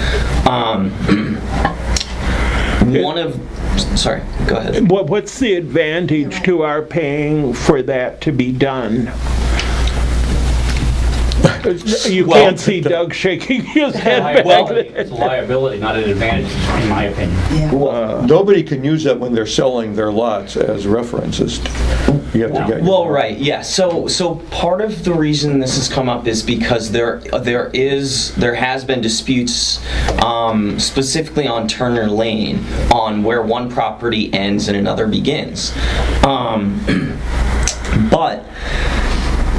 Sorry, go ahead. What's the advantage to our paying for that to be done? You can't see Doug shaking his head back there. It's a liability, not an advantage, in my opinion. Nobody can use that when they're selling their lots as references. You have to get. Well, right, yeah. So part of the reason this has come up is because there has been disputes, specifically on Turner Lane, on where one property ends and another begins. But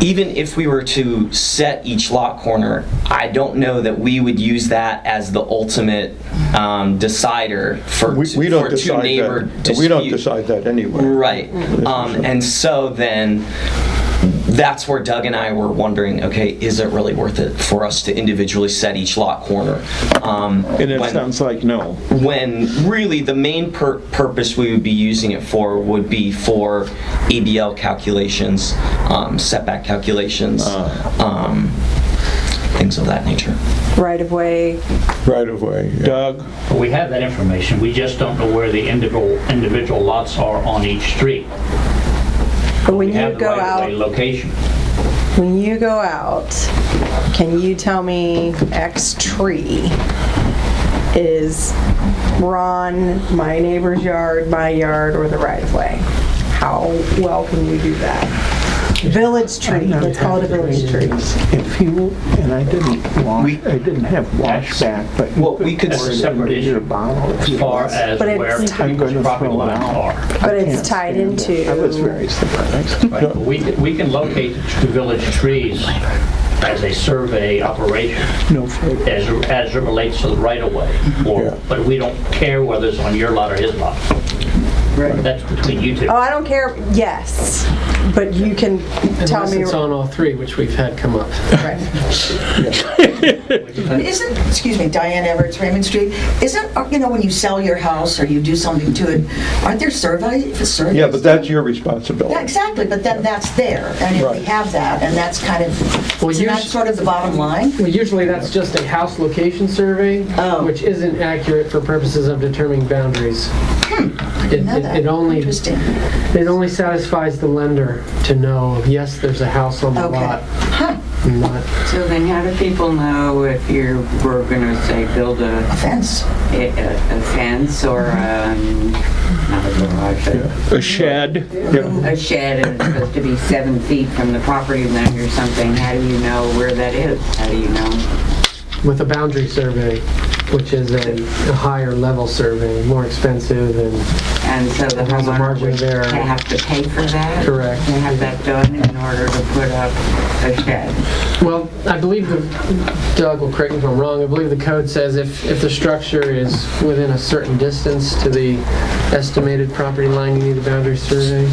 even if we were to set each lot corner, I don't know that we would use that as the ultimate decider for We don't two decide neighbor that. dispute. We don't decide that anyway. Right. And so then that's where Doug and I were wondering, okay, is it really worth it for us to individually set each lot corner? And it sounds like no. When really the main purpose we would be using it for would be for ABL calculations, setback calculations, things of that nature. Right of way. Right of way. Yeah. Doug? But we have that information. We just don't know where the individual lots are on each street. But when We have you the go right-of-way out, location. When you go out, can you tell me X tree is Ron, my neighbor's yard, my yard, or the right-of-way? How well can you do that? Village tree, let's call it a village tree. If you, and I didn't have washback, but. Well, we could- pour it Separate in your issue. bottle if As you far want. as But where it's- I'm people's gonna property throw it lines out. are. But I it's can't tied stand it. into- I was very surprised. Right, we can locate the village trees as a survey operation No further. as it relates to the right-of-way. But we don't care whether it's on your lot or his lot. That's between you two. Oh, I don't care, yes, but you can tell Unless me. it's on all three, which we've had come up. Right. Isn't, excuse me, Diane Everett, Raymond Street, isn't, when you sell your house or you do something to it, aren't there surveys? Yeah, but that's your Yeah, responsibility. exactly, but then that's there, and if we Right. have that, and that's kind of, Well, isn't that sort of the bottom line? Well, usually that's just a house location survey, Oh. which isn't accurate for purposes of determining boundaries. It only Interesting. satisfies the lender to know, yes, there's a house on the Okay. lot. Huh, Not, So then how do people know if we're gonna say build a fence. fence or, not a garage, A shed. a shed and it's supposed to be 7 feet from the property line or something? How do you know where that is? How do you know? with a boundary survey, which is a higher level survey, more expensive and And so the It has a homeowner margin would there. have to pay for that? Correct. To have that done in order to put up a shed? Well, I believe Doug will correct me if I'm wrong, I believe the code says if the structure is within a certain distance to the estimated property line, you need a boundary survey.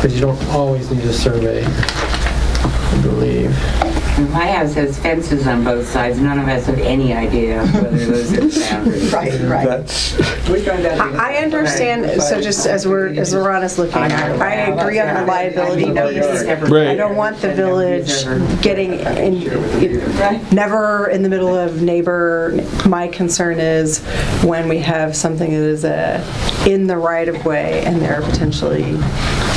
But you don't always need a survey, I believe. My house has fences on both sides. None of us have any idea whether those are boundaries. Right, right. That's, I understand, so just as Ron is looking at it, I agree on the liability piece. I don't want the village getting never in the middle of neighbor. My concern is when we have something that is in the right of way and there are potentially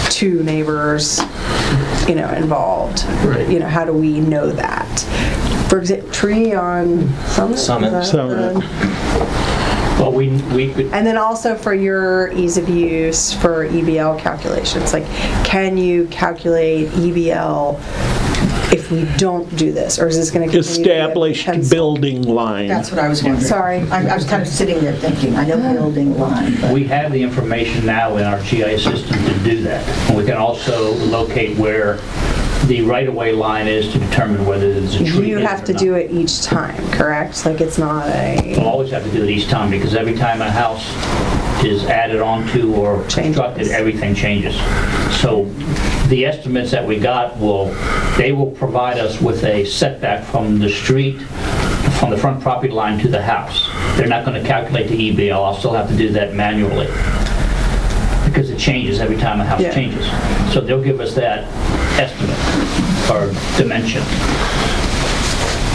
two neighbors, involved. Right. How do we know that? For example, tree on Summit? Summit. Is that the- Well, we could, And then also for your ease of use for EBL calculations, like can you calculate EBL if we don't do this, or is this going to continue to be a Established pencil? building line. That's what I was wondering. Sorry. I was kind of sitting there thinking, I know building line, but. we have the information now in our GIS system to do that. And we can also locate where the right-of-way line is to determine whether there's a tree. You have to do it each time, correct? Like it's not We'll a, always have to do it each time because every time a house is added onto or constructed, everything changes. So the estimates that we got will provide us with a setback from the street, from the front property line to the house. They're not going to calculate the EBL. I'll still have to do that manually because it changes every time a house Yeah. changes. So they'll give us that estimate or dimension.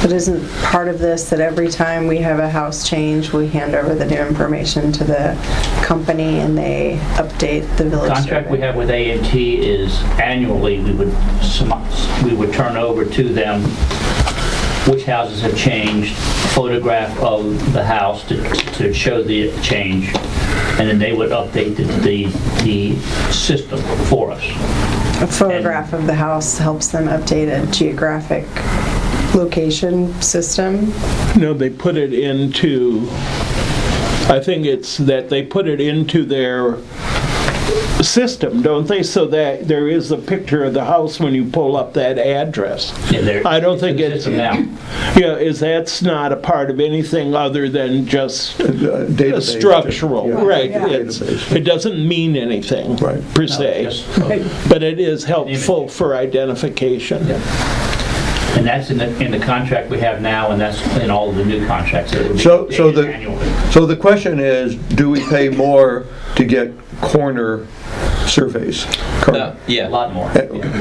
but isn't part of this that every time we have a house change, we hand over the new information to the company and they update the village Contract we survey? have with A&T is annually, we would turn over to them which houses have changed, photograph of the house to show the change, and then they would update the system for us. A photograph of the house helps them update a geographic location system. No, they put it into, I think it's that they put it into their system, don't they? So that there is a picture of the house when you pull up that address. I don't think it's, that's not a part of anything other than just database. structural, Yeah. right? Yeah. It doesn't mean anything Right. per se, but it is helpful for identification. And that's in the contract we have now, and that's in all of the new contracts that would be So updated annually. the question is, do we pay more to get corner surveys? Yeah. A lot more.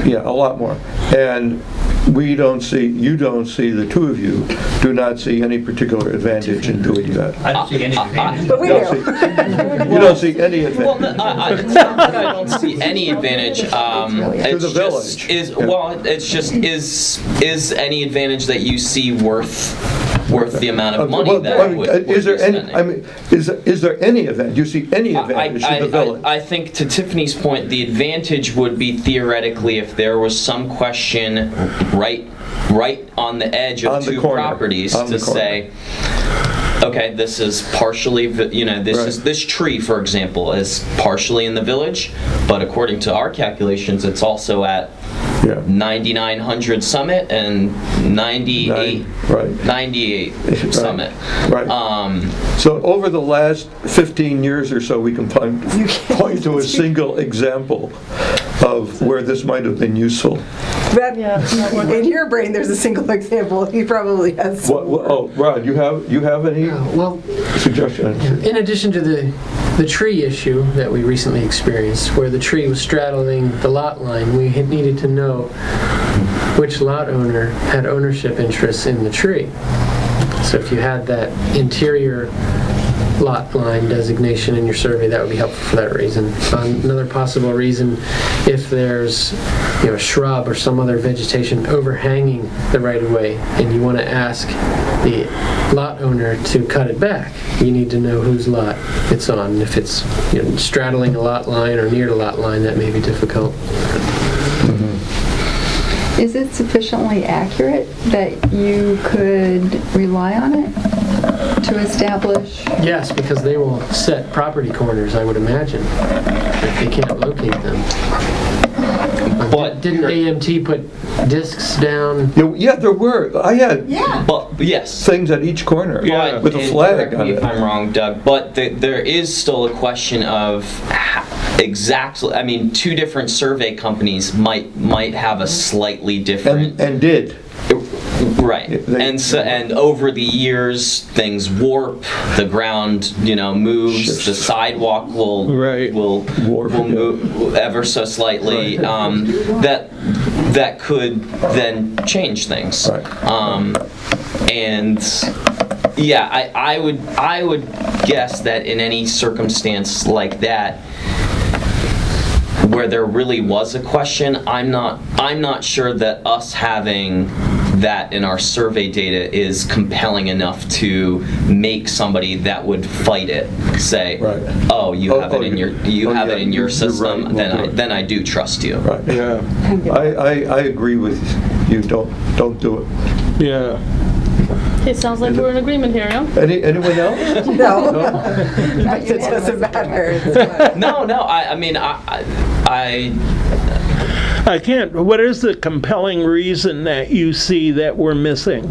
Yeah, a lot more. And we don't see, you don't see, the two of you do not see any particular advantage in doing that. I don't see any advantage. But we You do. don't see- you don't see any Well, advantage. it's not that I don't see any advantage. It's the just, village. it's just, is any advantage that you see worth the amount of money Well, that I mean, would is there be any, spending? I mean, is there any advantage? Do you see any advantage to the village? I think to Tiffany's point, the advantage would be theoretically if there was some question right on the edge On of the two corner. properties On the to corner. say, okay, this is partially, Right. this tree, for example, is partially in the village, but according to our calculations, it's also at Yeah. 9900 Summit and 98 Right. 98 Right. Summit. Right. So over the last 15 years or so, we can point to a single example of where this might have been useful. That, Yeah. in your brain, there's a single example. He probably has some. Oh, Rod, you have any Well, suggestions? in addition to the tree issue that we recently experienced, where the tree was straddling the lot line, we had needed to know which lot owner had ownership interests in the tree. So if you had that interior lot line designation in your survey, that would be helpful for that reason. Another possible reason, if there's a shrub or some other vegetation overhanging the right-of-way and you want to ask the lot owner to cut it back, you need to know whose lot it's on. If it's straddling a lot line or near the lot line, that may be difficult. Is it sufficiently accurate that you could rely on it to establish? Yes, because they will set property corners, I would imagine, if they can't locate them. But Didn't AMT put discs down? Yeah, there were. I had but yes. things at each corner But, with a and flag correct on me it. if I'm wrong, Doug, but there is still a question of exactly. I mean, two different survey companies might have a slightly different. And did. Right, and over the years, things warp. The ground, moves. The sidewalk will Warp, yeah. move ever so slightly. That could then change things. Right. And yeah, I would guess that in any circumstance like that, where there really was a question, I'm not sure that us having that in our survey data is compelling enough to make somebody that would fight it say, Right. "Oh, you have it in your you're system." right, we'll do it. Then I do trust you. Right. Yeah, I agree with you. Don't do it. yeah. It sounds like we're in agreement here, yeah? Anyone else? No. But it doesn't matter. It's fine. No. I mean, I can't, what is the compelling reason that you see that we're missing?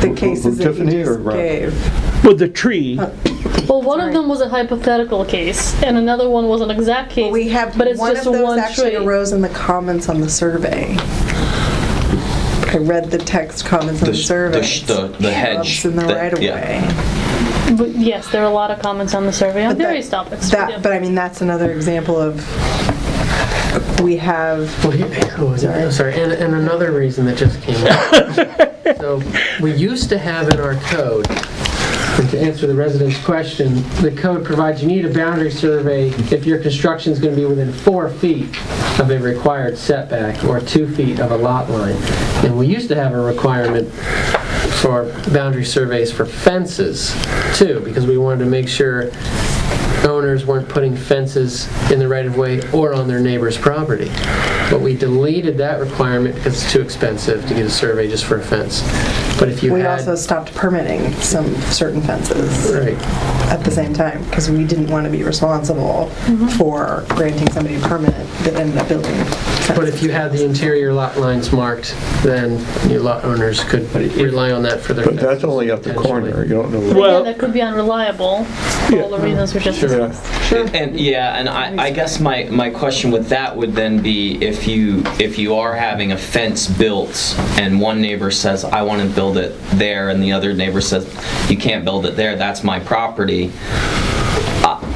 The cases that you Tiffany or just Rob? gave. With the tree, Well, one of them was a hypothetical case, and another one was an exact case, We have, but it's one just of those one actually tree. arose in the comments on the survey. I read the text comments on the survey. the hedge. Shrubs in the right of way. But yes, there are a lot of comments on the survey on But that- various topics. We did. But I mean, that's another example of, we have, Sorry, and another reason that just came up. So, we used to have in our code, and to answer the resident's question, the code provides you need a boundary survey if your construction is going to be within 4 feet of a required setback or 2 feet of a lot line. And we used to have a requirement for boundary surveys for fences too, because we wanted to make sure owners weren't putting fences in the right-of-way or on their neighbor's property. But we deleted that requirement because it's too expensive to get a survey just for a fence. But if you we had... also stopped permitting some certain fences Right. at the same time, because we didn't want to be responsible for granting somebody a permit that ended up building fences. But if you had the interior lot lines marked, then your lot owners could rely on that for their But that's fences, only at the potentially. corner. You don't know. But Well- again, that could be unreliable for all the reasons we just Yeah. discussed. And I guess my question with that would then be if you are having a fence built and one neighbor says I want to build it there and the other neighbor says you can't build it there, that's my property.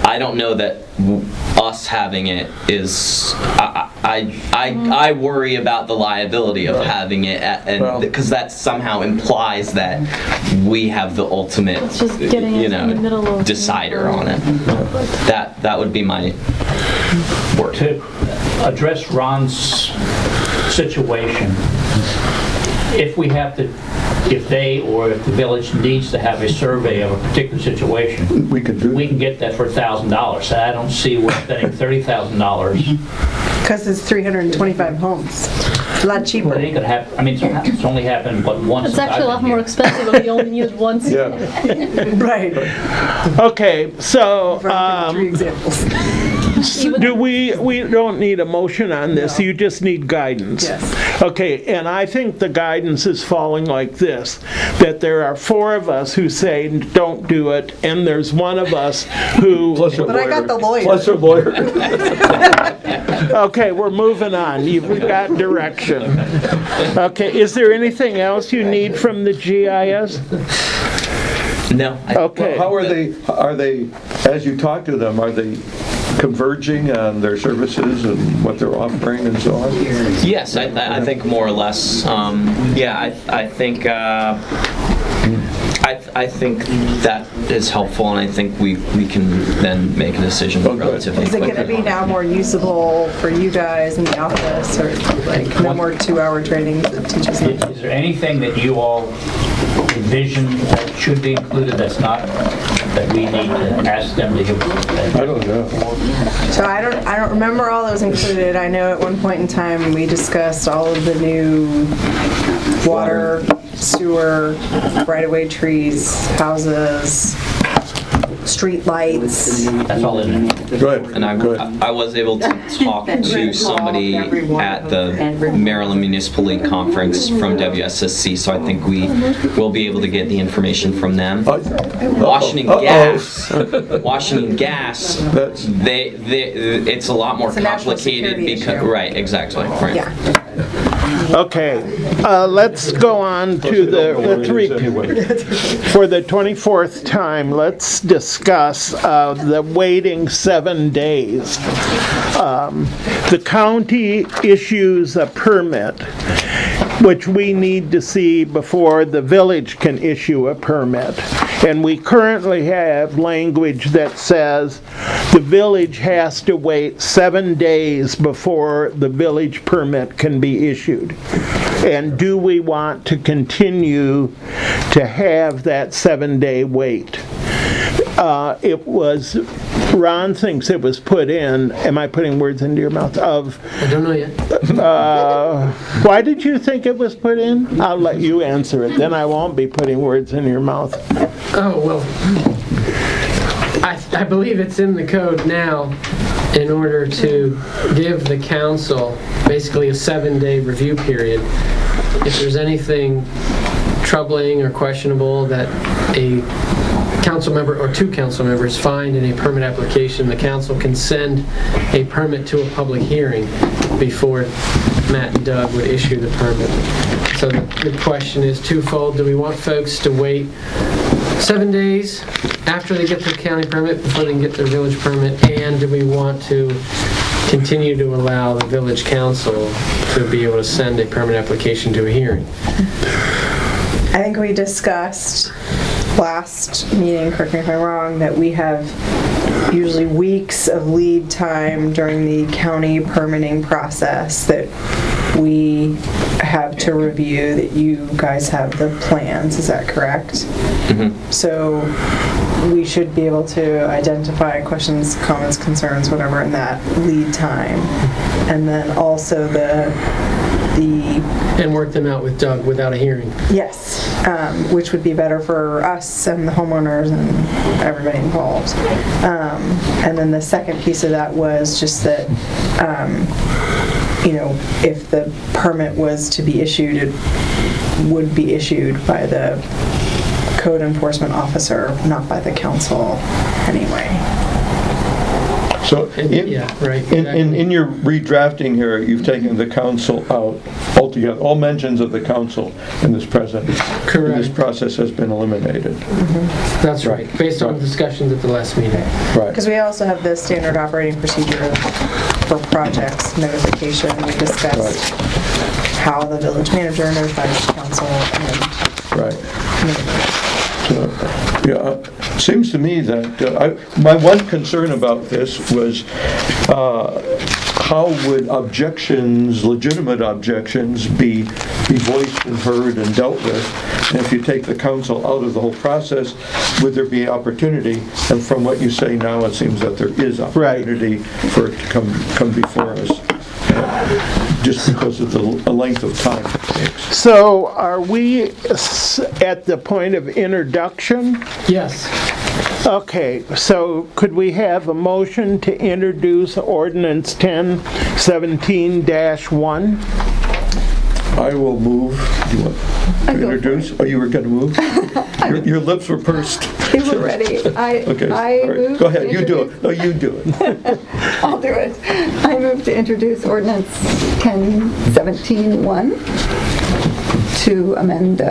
I don't know that us having it is. I worry about the liability of having it, and because that somehow implies that we have the ultimate, It's just getting it in the middle of decider on it. That would be my word. To address Ron's situation, if they or if the village needs to have a survey of a particular situation, We could do we can get that for $1,000. I don't see we're spending $30,000. Because it's 325 homes. It's a lot cheaper. But it ain't gonna happen, I mean, it's only happened, what, once It's since actually a I've lot been more here. expensive if you only use once. Yeah. Right. Okay, so, Three examples. do we don't need a motion on this, you just need guidance. Yes. Okay, and I think the guidance is falling like this, that there are 4 of us who say don't do it, and there's 1 of us who... But I got the lawyer. Plus a lawyer. Okay, we're moving on, you've got direction. Okay, is there anything else you need from the GIS? No. Okay. How are they, as you talk to them, are they converging on their services and what they're offering and so on? Yes, I think more or less. I think I think that is helpful, and I think we can then make a decision relatively Is it quickly. going to be now more usable for you guys in the office, or like no more 2-hour trainings that teachers need? Is there anything that you all envision that should be included that's not, that we need to ask them to give? I don't know. So I don't remember all those included. I know at one point in time we discussed all of the new water, sewer, right-of-way trees, houses, street lights. That's all in there. Good. And I was able to talk to somebody at the Maryland Municipal League Conference from WSSC, so I think we will be able to get the information from them. Washington Gas, it's a lot more It's a national complicated security because, issue. right, exactly. Right. Yeah. Okay, let's go on to the 3, for the 24th time, let's discuss the waiting 7 days. The county issues a permit, which we need to see before the village can issue a permit. And we currently have language that says the village has to wait 7 days before the village permit can be issued. And do we want to continue to have that 7-day wait? Ron thinks it was put in, am I putting words into your mouth, I don't know yet. why did you think it was put in? I'll let you answer it, then I won't be putting words in your mouth. Oh, well, I believe it's in the code now in order to give the council basically a 7-day review period. If there's anything troubling or questionable that a council member or 2 council members find in a permit application, the council can send a permit to a public hearing before Matt and Doug would issue the permit. So the question is twofold. Do we want folks to wait 7 days after they get their county permit before they can get their village permit? And do we want to continue to allow the village council to be able to send a permit application to a hearing? I think we discussed last meeting, correct me if I'm wrong, that we have usually weeks of lead time during the county permitting process that we have to review, that you guys have the plans, is that correct? Mm-hmm. So we should be able to identify questions, comments, concerns, whatever in that lead time. And then also and work them out with Doug without a hearing. Yes, which would be better for us and the homeowners and everybody involved. And then the second piece of that was just that, if the permit was to be issued, it would be issued by the code enforcement officer, not by the council anyway. So Yeah, right. in your redrafting here, you've taken the council out altogether. altogether. All mentions of the council in this Correct. this process has been eliminated. That's right, based on discussions at the last meeting. Right. Because we also have the standard operating procedure for projects notification. We discussed how the village manager notifies the council and Right. So, yeah, it seems to me that my one concern about this was how would objections, legitimate objections, be voiced and heard and dealt with? And if you take the council out of the whole process, would there be opportunity? And from what you say now, it seems that there is opportunity for it to come before us, just because of the length of time it takes. So are we at the point of introduction? Yes. Okay, so could we have a motion to introduce ordinance 1017-1? I will move. You want to introduce? Oh, you were going to move? Your lips were pursed. You were ready. Okay, I all right. move Go ahead, to you do introduce- it. No, you do it. I'll do it. I move to introduce ordinance 1017-1 to amend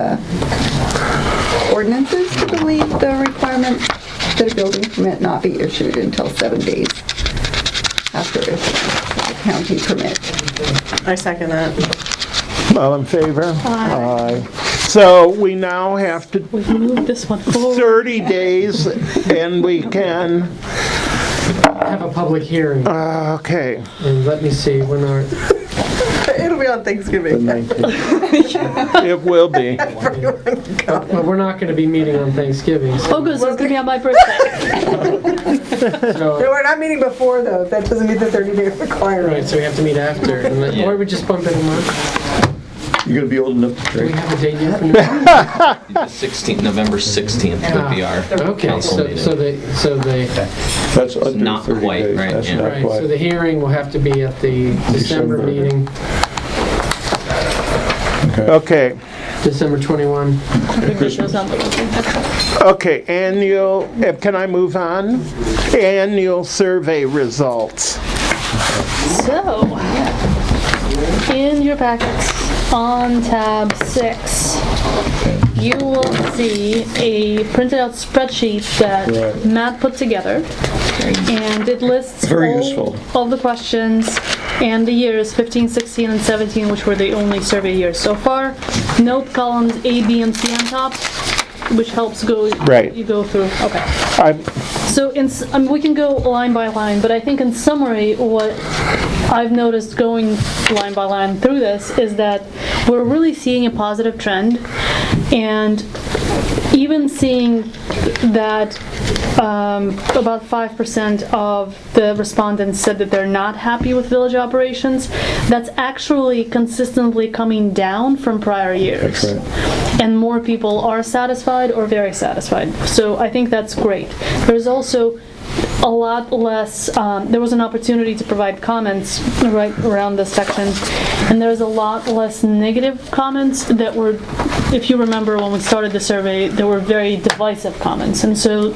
ordinances to delete the requirement that a building permit not be issued until 7 days after issuance of a county permit. I second that. All in favor? Aye. So we now have to, We can move this one forward. 30 days, and we can, Have a public hearing. okay. And let me see, when are, It'll be on Thanksgiving. It will be. well, we're not going to be meeting on Thanksgiving. Oh, good, so it's gonna be on my birthday. So, No, we're not meeting before though. That doesn't meet the 30-day requirement. right, so we have to meet after. And then, or we just bump it a month. You're going to be old enough to Do we drink. have a date yet for that? The 16th, November 16th would be our Okay, council meeting. so the, That's under not 30 quite, days. right, That's yeah. not right, so quite. the hearing will have to be at the December December. meeting, Okay, December 21. okay, annual, can I move on? Annual survey results. So, in your packets, on tab 6, you will see a printed out spreadsheet that Right. Matt put together. And it lists Very all useful. of the questions and the years 15, 16, and 17, which were the only survey years so far. Note columns A, B, and C on top, which helps Right. you go through. Okay. I- So we can go line by line, but I think in summary, what I've noticed going line by line through this is that we're really seeing a positive trend, and even seeing that about 5% of the respondents said that they're not happy with village operations, that's actually consistently coming down from prior years. That's right. And more people are satisfied or very satisfied. So I think that's great. There's also a lot less, there was an opportunity to provide comments right around this section, and there's a lot less negative comments that were, if you remember when we started the survey, there were very divisive comments, and so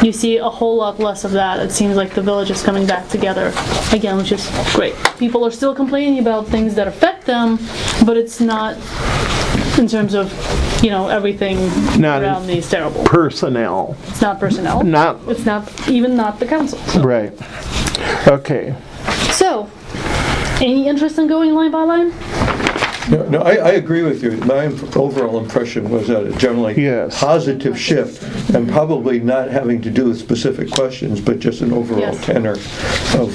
you see a whole lot less of that. It seems like the village is coming back together again, which is great. People are still complaining about things that affect them, but it's not in terms of, everything Not around me is terrible. Personnel, It's not personnel. not, It's not the council. So. right. Okay. So, any interest in going line by line? No, I agree with you. My overall impression was that a generally Yes. positive shift, and probably not having to do with specific questions, but just an overall Yes. tenor of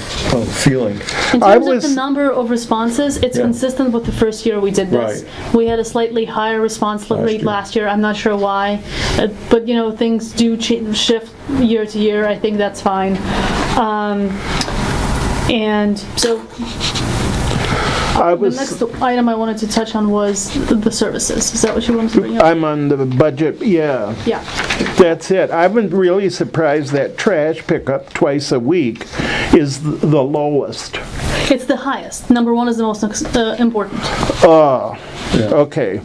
feeling. In I terms of was- the number of responses, it's Yeah. consistent with the first year we did this. Right. We had a slightly higher response rate year. last year. I'm not sure why, but things do shift year to year. I think that's fine. And so I the was, next item I wanted to touch on was the services. Is that what you wanted to bring up? I'm on the budget, yeah. Yeah. That's it. I've been really surprised that trash pickup twice a week is the lowest. It's the highest. Number one is the most important. Oh, okay.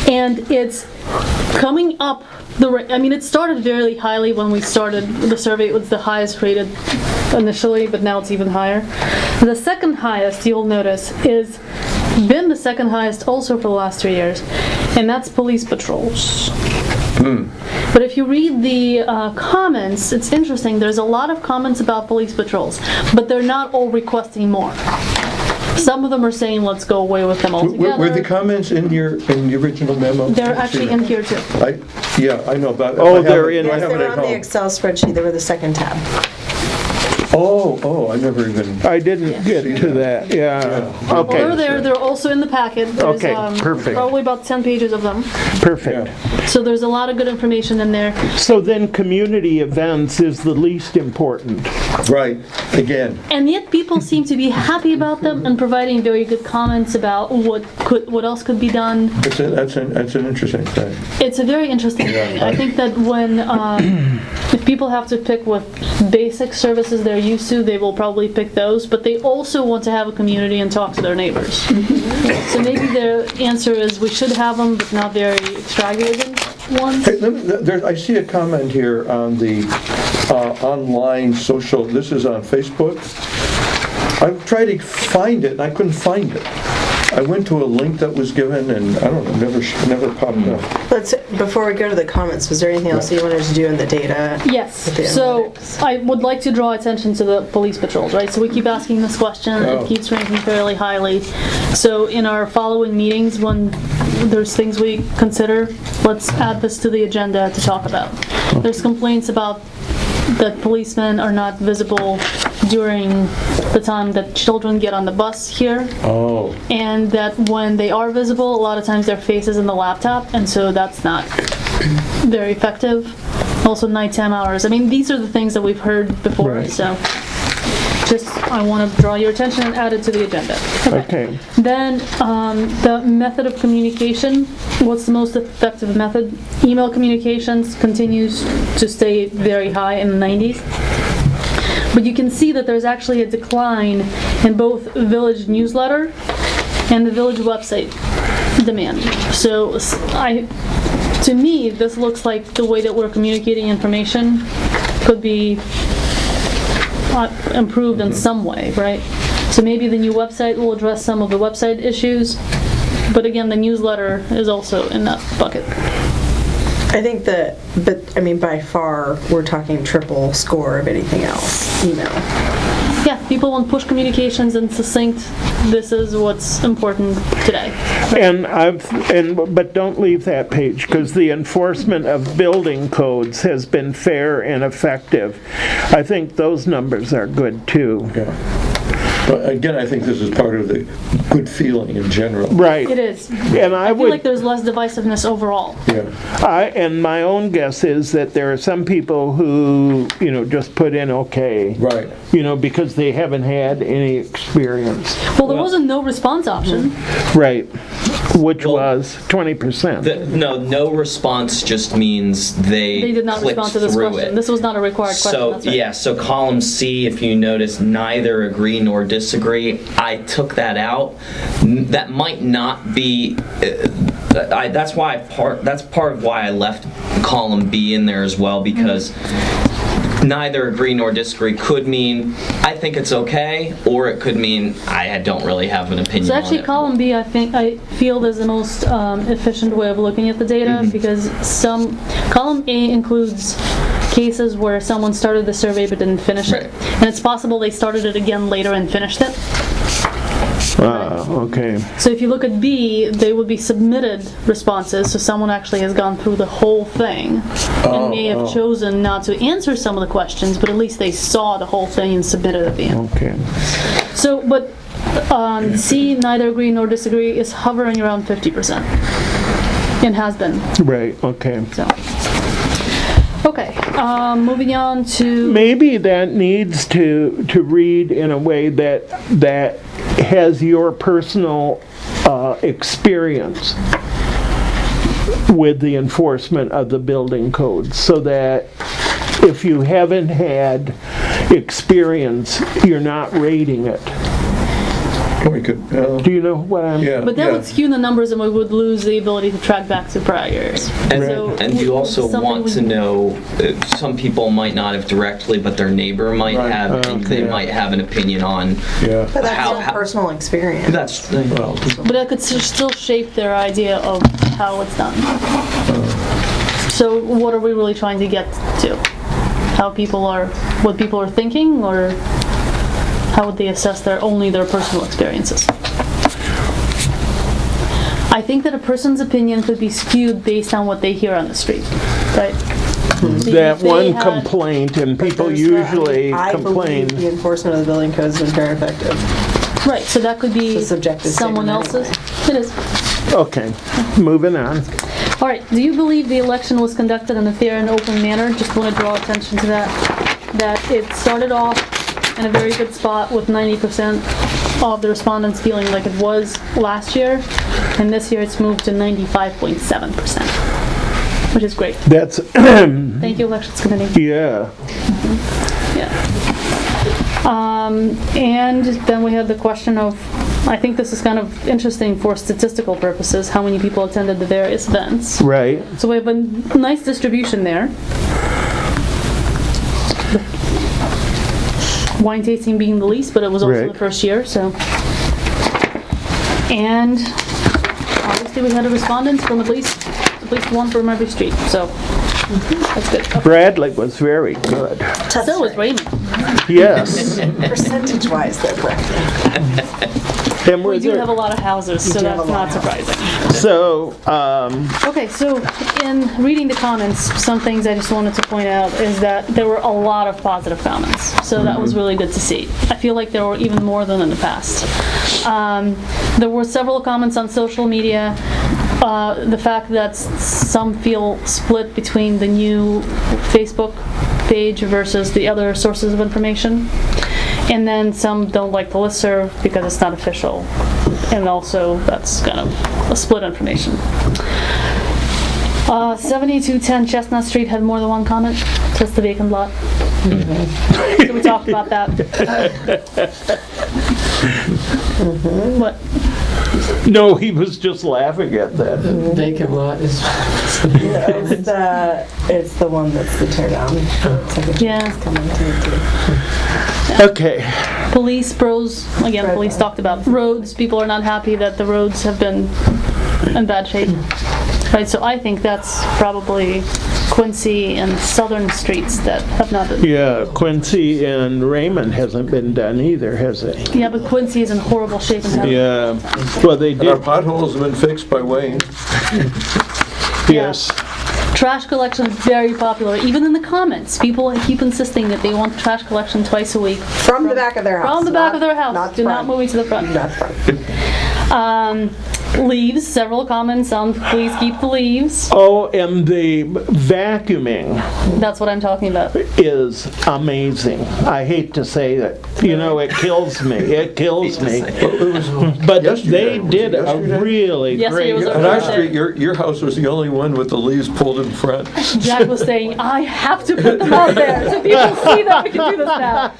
And it's coming up it started very highly when we started the survey. It was the highest rated initially, but now it's even higher. The second highest, you'll notice, is been the second highest also for the last 3 years, and that's police patrols. But if you read the comments, it's interesting. There's a lot of comments about police patrols, but they're not all requesting more. Some of them are saying, let's go away with them altogether. Were the comments in the original memo? They're actually in here too. Yeah, I know about. Oh, they're in. I have it They're at on the home. Excel spreadsheet, they were the second tab. Oh, I never even. I didn't get to that, yeah. Well, they're Okay, there. They're also in the packet. There's, Okay, perfect. Probably about 10 pages of them. perfect. So there's a lot of good information in there. So then community events is the least important. Right, again. And yet people seem to be happy about them and providing very good comments about what else could be done. That's an interesting thing. It's a very interesting thing. I think that when if people have to pick what basic services they're used to, they will probably pick those, but they also want to have a community and talk to their neighbors. So maybe their answer is we should have them, but not very extravagant ones. Hey, I see a comment here on the online social, this is on Facebook. I've tried to find it, and I couldn't find it. I went to a link that was given, and I don't know, never popped up. Before we go to the comments, was there anything else that you wanted to do in the data? Yes, with the so analytics? I would like to draw attention to the police patrols, right? So we keep asking this question, Oh. it keeps ranking fairly highly. So in our following meetings, when there's things we consider, let's add this to the agenda to talk about. There's complaints about that policemen are not visible during the time that children get on the bus here. Oh. And that when they are visible, a lot of times their face is in the laptop, and so that's not very effective. Also nighttime hours. I mean, these are the things that we've heard before, Right. so just I want to draw your attention and add it to the agenda. Okay. Then the method of communication. What's the most effective method? Email communications continues to stay very high in the 90s. But you can see that there's actually a decline in both village newsletter and the village website demand. So to me, this looks like the way that we're communicating information could be improved in some way, right? So maybe the new website will address some of the website issues, but again, the newsletter is also in that bucket. I think by far, we're talking triple score of anything else, email. Yeah, people want push communications and succinct, this is what's important today. But don't leave that page, because the enforcement of building codes has been fair and effective. I think those numbers are good too. Yeah. But again, I think this is part of the good feeling in general. Right. It is. And I feel like there's less divisiveness overall. Yeah. And my own guess is that there are some people who, just put in okay. Right. Because they haven't had any experience. Well, there was a no response option. Right. Which was 20%. No response just means they did not clicked respond to this through question. it. This was not a required question. So, that's right. so column C, if you notice, neither agree nor disagree. I took that out. That might not be. That's part of why I left column B in there as well, because neither agree nor disagree could mean I think it's okay, or it could mean I don't really have an opinion So actually, on it. column B, I feel is the most efficient way of looking at the data, because column A includes cases where someone started the survey but didn't finish it, and it's possible they started it again later and finished it. Okay. So if you look at B, they would be submitted responses, so someone actually has gone through the whole thing and may have chosen not to answer some of the questions, but at least they saw the whole thing and submitted at the end. Okay. So, but C, neither agree nor disagree, is hovering around 50%. And has been. Right, okay. So. Okay, moving on to... Maybe that needs to read in a way that has your personal experience with the enforcement of the building codes, so that if you haven't had experience, you're not rating it. We could, Do you know what I'm? yeah. But that yeah. would skew the numbers and we would lose the ability to track back to prior years. So And you also something want we- to know, some people might not have directly, but their neighbor might Right. have, and they yeah. might have an opinion on Yeah. But that's How- your how- personal experience. that's. Well, But that could still shape their idea of how it's done. So what are we really trying to get to? What people are thinking, or how would they assess only their personal experiences? I think that a person's opinion could be skewed based on what they hear on the street, right? That They one had- complaint, and people There's usually I complain. believe the enforcement of the building codes was very effective. Right, so that could be It's a subjective someone statement else's. It is. Okay, moving on. All right, do you believe the election was conducted in a fair and open manner? Just want to draw attention to that. That it started off in a very good spot with 90% of the respondents feeling like it was last year, and this year it's moved to 95.7%, which is great. That's, Thank you, Elections Committee. yeah. Yeah. And then we had the question of, I think this is kind of interesting for statistical purposes, how many people attended the various events. Right. So we have a nice distribution there. Wine tasting being the least, but it was also Right. the first year, so. And obviously we had a respondents from at least one from every street, so that's good. Okay. Bradley was very good. So was Raymond. Yes. Percentage-wise, they're correct. And We was do there- have a lot of houses, so do have that's a lot not of surprising. So, Okay, so in reading the comments, some things I just wanted to point out is that there were a lot of positive comments. So that was really good to see. I feel like there were even more than in the past. There were several comments on social media. The fact that some feel split between the new Facebook page versus the other sources of information. And then some don't like the listserv because it's not official. And also, that's kind of a split information. 7210 Chestnut Street had more than one comment, just the vacant lot. So we talked about that. What? no, he was just laughing at that. Vacant lot is, It's the one that's the tear down. It's like a Yeah. coming to it too. Okay. Police bros, again, police talked about roads. People are not happy that the roads have been in bad shape. Right, so I think that's probably Quincy and southern streets that have not been. Yeah, Quincy and Raymond hasn't been done either, has it? Yeah, but Quincy is in horrible shape and Yeah. Well, they And our did, potholes have been fixed by Wayne. yes. Trash collection is very popular, even in the comments. People keep insisting that they want trash collection twice a week. From the back of their house. From the back of their not house. Do not front. move it to the front. Not front. Leaves, several comments on please keep the leaves. Oh, and the vacuuming That's what I'm talking about. is amazing. I hate to say it, it kills me. It kills me. But Yesterday, they was it did a yesterday? really Yesterday great. was a- On our street, your house was the only one with the leaves pulled in front. Jack was saying, I have to put them out there so people see that we can do this now.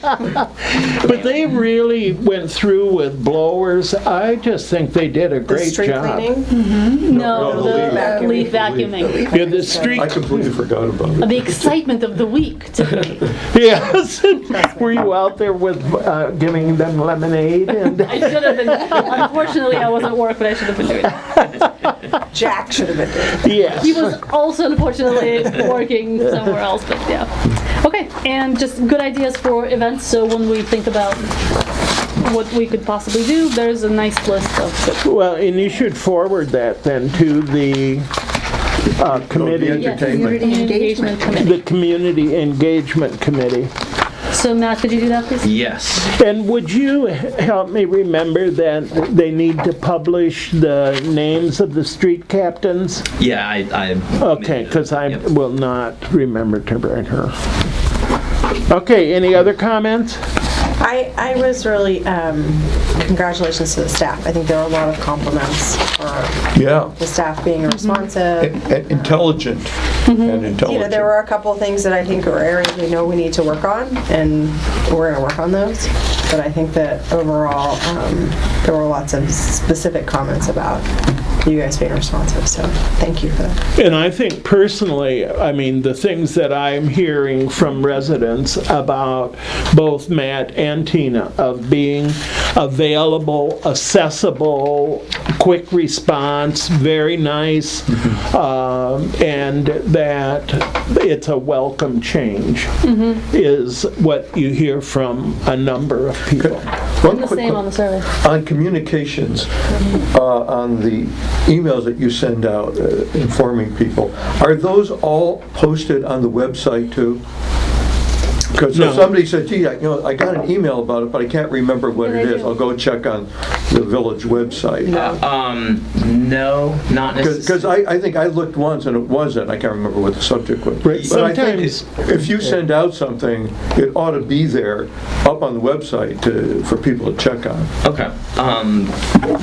But they really went through with blowers. I just think they did a The great street job. cleaning. No, the the leaf vacuuming. Yeah, the street, I completely forgot about it. The excitement of the week to me. yes. Were you out there with giving them lemonade? And I should have been, unfortunately I wasn't at work, but I should have been doing that. Jack should have been doing it. yes. He was also unfortunately working somewhere else, but yeah. Okay, and just good ideas for events, so when we think about what we could possibly do, there's a nice list of good. Well, and you should forward that then to the committee, Yes. Entertainment. Community Engagement Committee. the Community Engagement Committee. So Matt, could you do that, please? Yes. And would you help me remember that they need to publish the names of the street captains? Yeah, I Okay, because I Yep. will not remember to write her. Okay, any other comments? I was really, congratulations to the staff. I think there were a lot of compliments for Yeah. the staff being responsive. Intelligent and intelligent. You know, there were a couple of things that I think are areas we know we need to work on, and we're going to work on those. But I think that overall, there were lots of specific comments about you guys being responsive, so thank you for that. And I think personally, I mean, the things that I'm hearing from residents about both Matt and Tina of being available, accessible, quick response, very nice, and that it's a welcome change is what you hear from a number of people. One The quick same on the survey. on communications, on the emails that you send out informing people, are those all posted on the website too? Because No. somebody said, gee, I got an email about it, but I can't remember what it is. I'll go check on the village website. No, not necessarily. Because I think I looked once and it wasn't. I can't remember what the subject was. Right, But I think sometimes- if you send out something, it ought to be there up on the website for people to check on. Okay.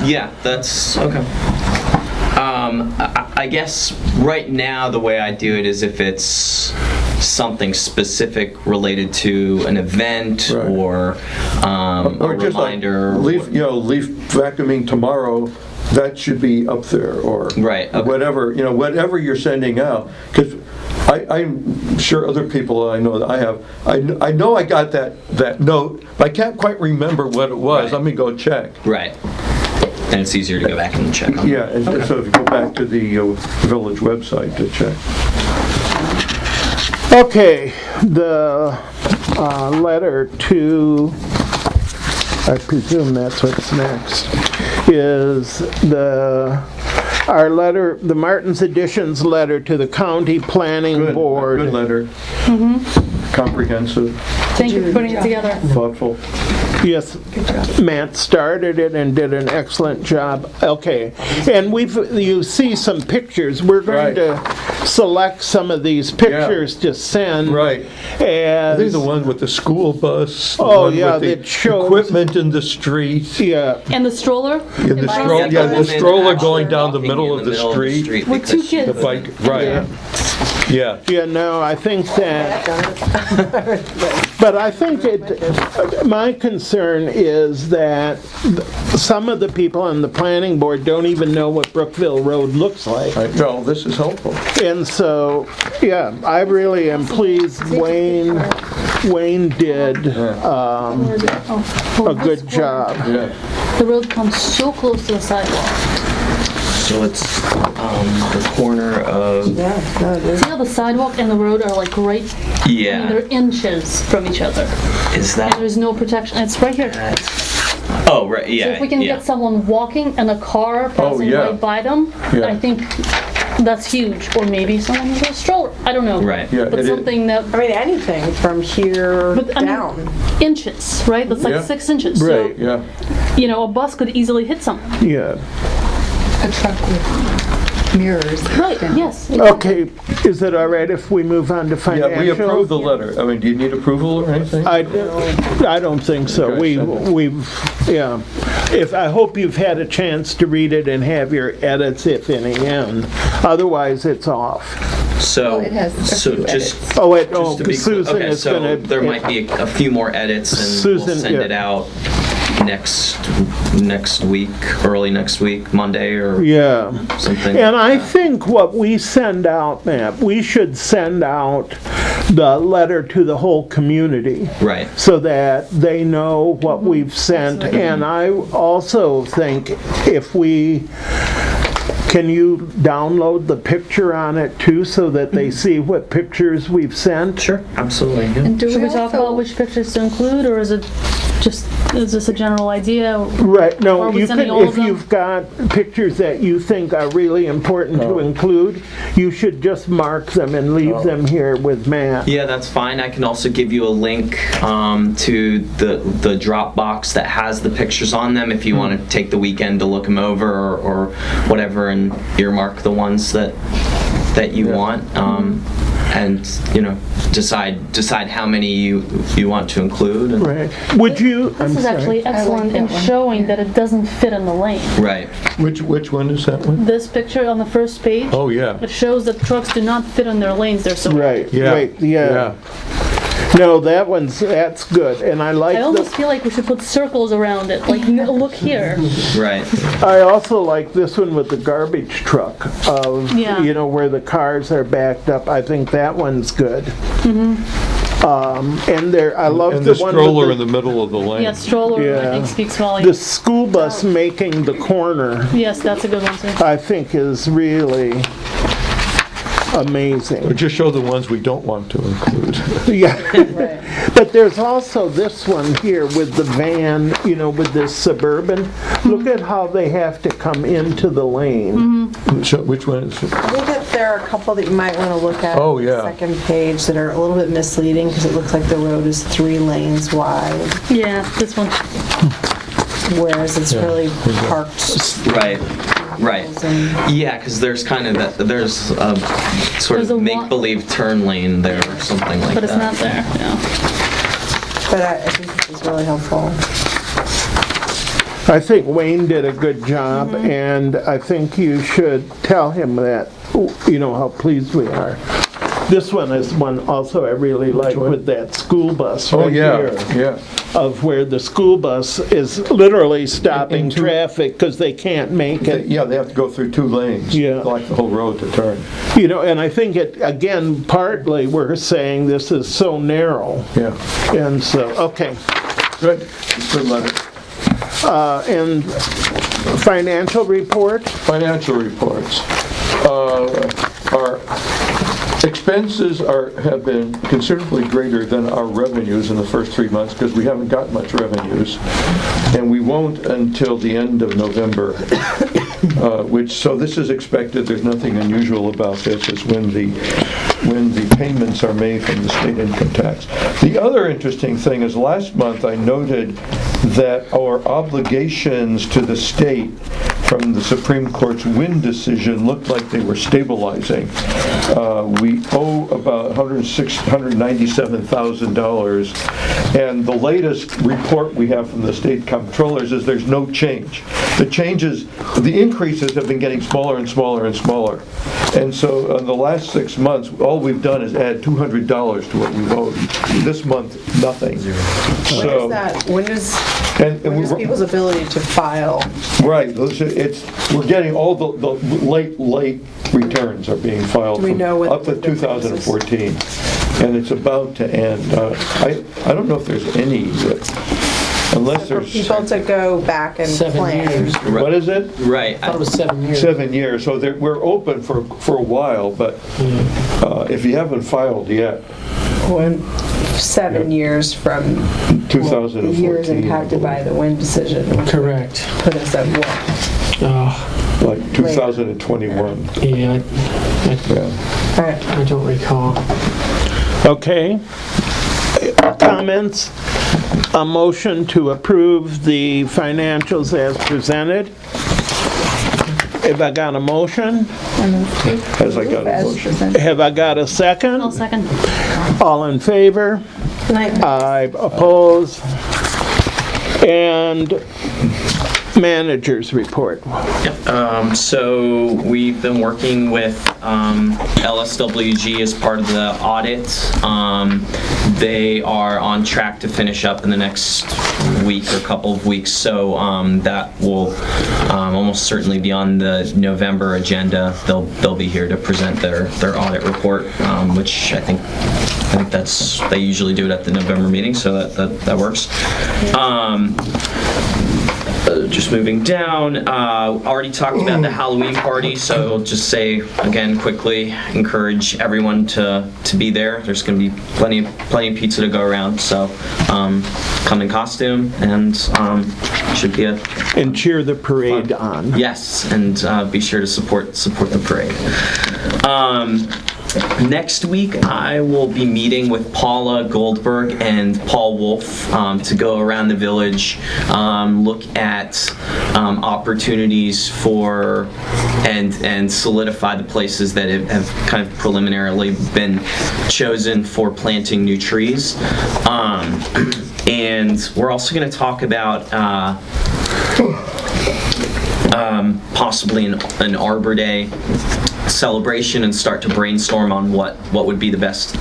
Yeah, that's okay. I guess right now the way I do it is if it's something specific related to an event Right. or a just reminder. like leaf vacuuming tomorrow, that should be up there, or Right, okay. whatever you're sending out. Because I'm sure other people I know that I know I got that note, but I can't quite remember what it was. Right. Let me go check. Right. And it's easier to go back and check on. Yeah, and so if you go back to the village website to check. Okay, the letter to, I presume that's what's next, is the Martin's Additions letter to the County Planning Board. Good letter. Comprehensive, Thank you for putting it together. thoughtful. Yes, Matt started it and did an excellent job. Okay, and you see some pictures. We're going to select some of these pictures to send. Right. I think the one with the school bus. The Oh, one yeah, with the that shows- equipment in the street. Yeah. And the stroller? Yeah, the stroller, Yeah, the woman stroller going actually down the walking middle in of the street. With two because she- kids. The bike, right. Yeah. Yeah, no, I think that, but I think my concern is that some of the people on the planning board don't even know what Brookville Road looks like. No, this is helpful. And so, yeah, I really am pleased Wayne did a good job. Yeah. The road comes so close to the sidewalk. So it's the corner of. See how the sidewalk and the road are like right, I mean, Yeah. they're inches from each other. Is And that? there's no protection. It's right here. Oh, right. Yeah. So if we can yeah. get someone walking and a car passing yeah. right by them, Yeah. I think that's huge. Or maybe someone with a stroller. I don't know. Right. Yeah, But it is. something that, I mean, anything from here But, I mean, down. inches, right? That's like Yeah. 6 inches. Right, So, yeah. you know, a bus could easily hit someone. Yeah. A truck with mirrors. Right, yes. Okay, is it all right if we move on to financial? Yeah, we approve the letter. I mean, do you need approval or anything? I don't think so. Okay, I hope you've had a chance to read it and have your edits, if any, in. Otherwise, it's off. So, Well, it has a so few just. edits. Oh, wait, Just to be Susan okay, is so gonna. there might be a few more edits, and Susan, we'll send yeah. it out next week, early next week, Monday or Yeah. something. And I like that. think what we send out, Matt, we should send out the letter to the whole community. Right. So that they know what we've sent. And I also think can you download the picture on it too, so that they see what pictures we've sent? Sure, absolutely. Yeah. And do Should we talk also- about which pictures to include, or is this a general idea? Right, Or no, are we you sending can, all of if them? you've got pictures that you think are really important to include, you should just mark them and leave them here with Matt. Yeah, that's fine. I can also give you a link to the Dropbox that has the pictures on them if you want to take the weekend to look them over or whatever and earmark the ones that you want. decide how many you want to include. And, Right. Would you, This is actually excellent in showing that it doesn't fit in the lane. Right. Which one is that one? This picture on the first page, Oh, yeah. it shows that trucks do not fit in their lanes. They're so right, Yeah. right, yeah. No, that's good, and I like I almost feel like we should put circles around it, like, look here. Right. I also like this one with the garbage truck of, Yeah. where the cars are backed up. I think that one's good. And I love And the the one stroller in with the middle of the lane. Yeah, stroller, I Yeah. think speaks the volumes. school bus making the corner, Yes, that's a good one too. I think is really amazing. Or just show the ones we don't want to include. Yeah. But there's also this one here with the van, with this Suburban. Look at how they have to come into the lane. So, which one is it? I think that there are a couple that you might want to look at Oh, on yeah. the second page that are a little bit misleading because it looks like the road is 3 lanes wide, Yeah, this one. whereas it's really parked. Right. Right. And Yeah, because there's kind of there's a sort There's a of wa- make-believe turn lane there or something like But it's that. not there, no. But I think this is really helpful. I think Wayne did a good job, and I think you should tell him that, how pleased we are. This one is one also I really like with that school bus Oh, right yeah, here. yeah. Of where the school bus is literally stopping Into- traffic because they can't make it. Yeah, they have to go through 2 lanes. Yeah. Like the whole road to turn. And I think again, partly we're saying this is so narrow. Yeah. And so, okay. Good. Good letter. And financial report? Financial reports. Our expenses have been considerably greater than our revenues in the first 3 months because we haven't got much revenues, and we won't until the end of November. So this is expected. There's nothing unusual about this. It's when the payments are made from the state income tax. The other interesting thing is last month I noted that our obligations to the state from the Supreme Court's Wynne decision looked like they were stabilizing. We owe about $197,000, and the latest report we have from the state comptrollers is there's no change. The increases have been getting smaller and smaller and smaller. And so in the last 6 months, all we've done is add $200 to what we've owed. This month, nothing. When does we're- people's ability to file? Right, we're getting all the late returns are being filed Do we know what up to the difference is? 2014, and it's about to end. I don't know if there's any, unless For there's, people to go back and 7 plan. years. what is it? Right. I thought it was 7 years. 7 years, so we're open for a while, but if you haven't filed yet, 7 years from 2014. years impacted by the Wynne decision. Correct. Put us at what? Oh, like 2021. yeah, Yeah. I don't recall. Okay. Comments? A motion to approve the financials as presented. Have I got a motion? As I got a motion. Have I got a I'll second? second. All in favor? Aye. Oppose? And managers report. So we've been working with LSWG as part of the audit. They are on track to finish up in the next week or couple of weeks, so that will almost certainly be on the November agenda. They'll be here to present their audit report, which I think they usually do it at the November meeting, so that works. Just moving down, already talked about the Halloween party, so I'll just say again quickly, encourage everyone to be there. There's going to be plenty of pizza to go around, so come in costume, and should be And cheer the parade on. yes, and be sure to support the parade. Next week, I will be meeting with Paula Goldberg and Paul Wolf to go around the village, look at opportunities for and solidify the places that have kind of preliminarily been chosen for planting new trees. And we're also going to talk about possibly an Arbor Day celebration and start to brainstorm on what would be the best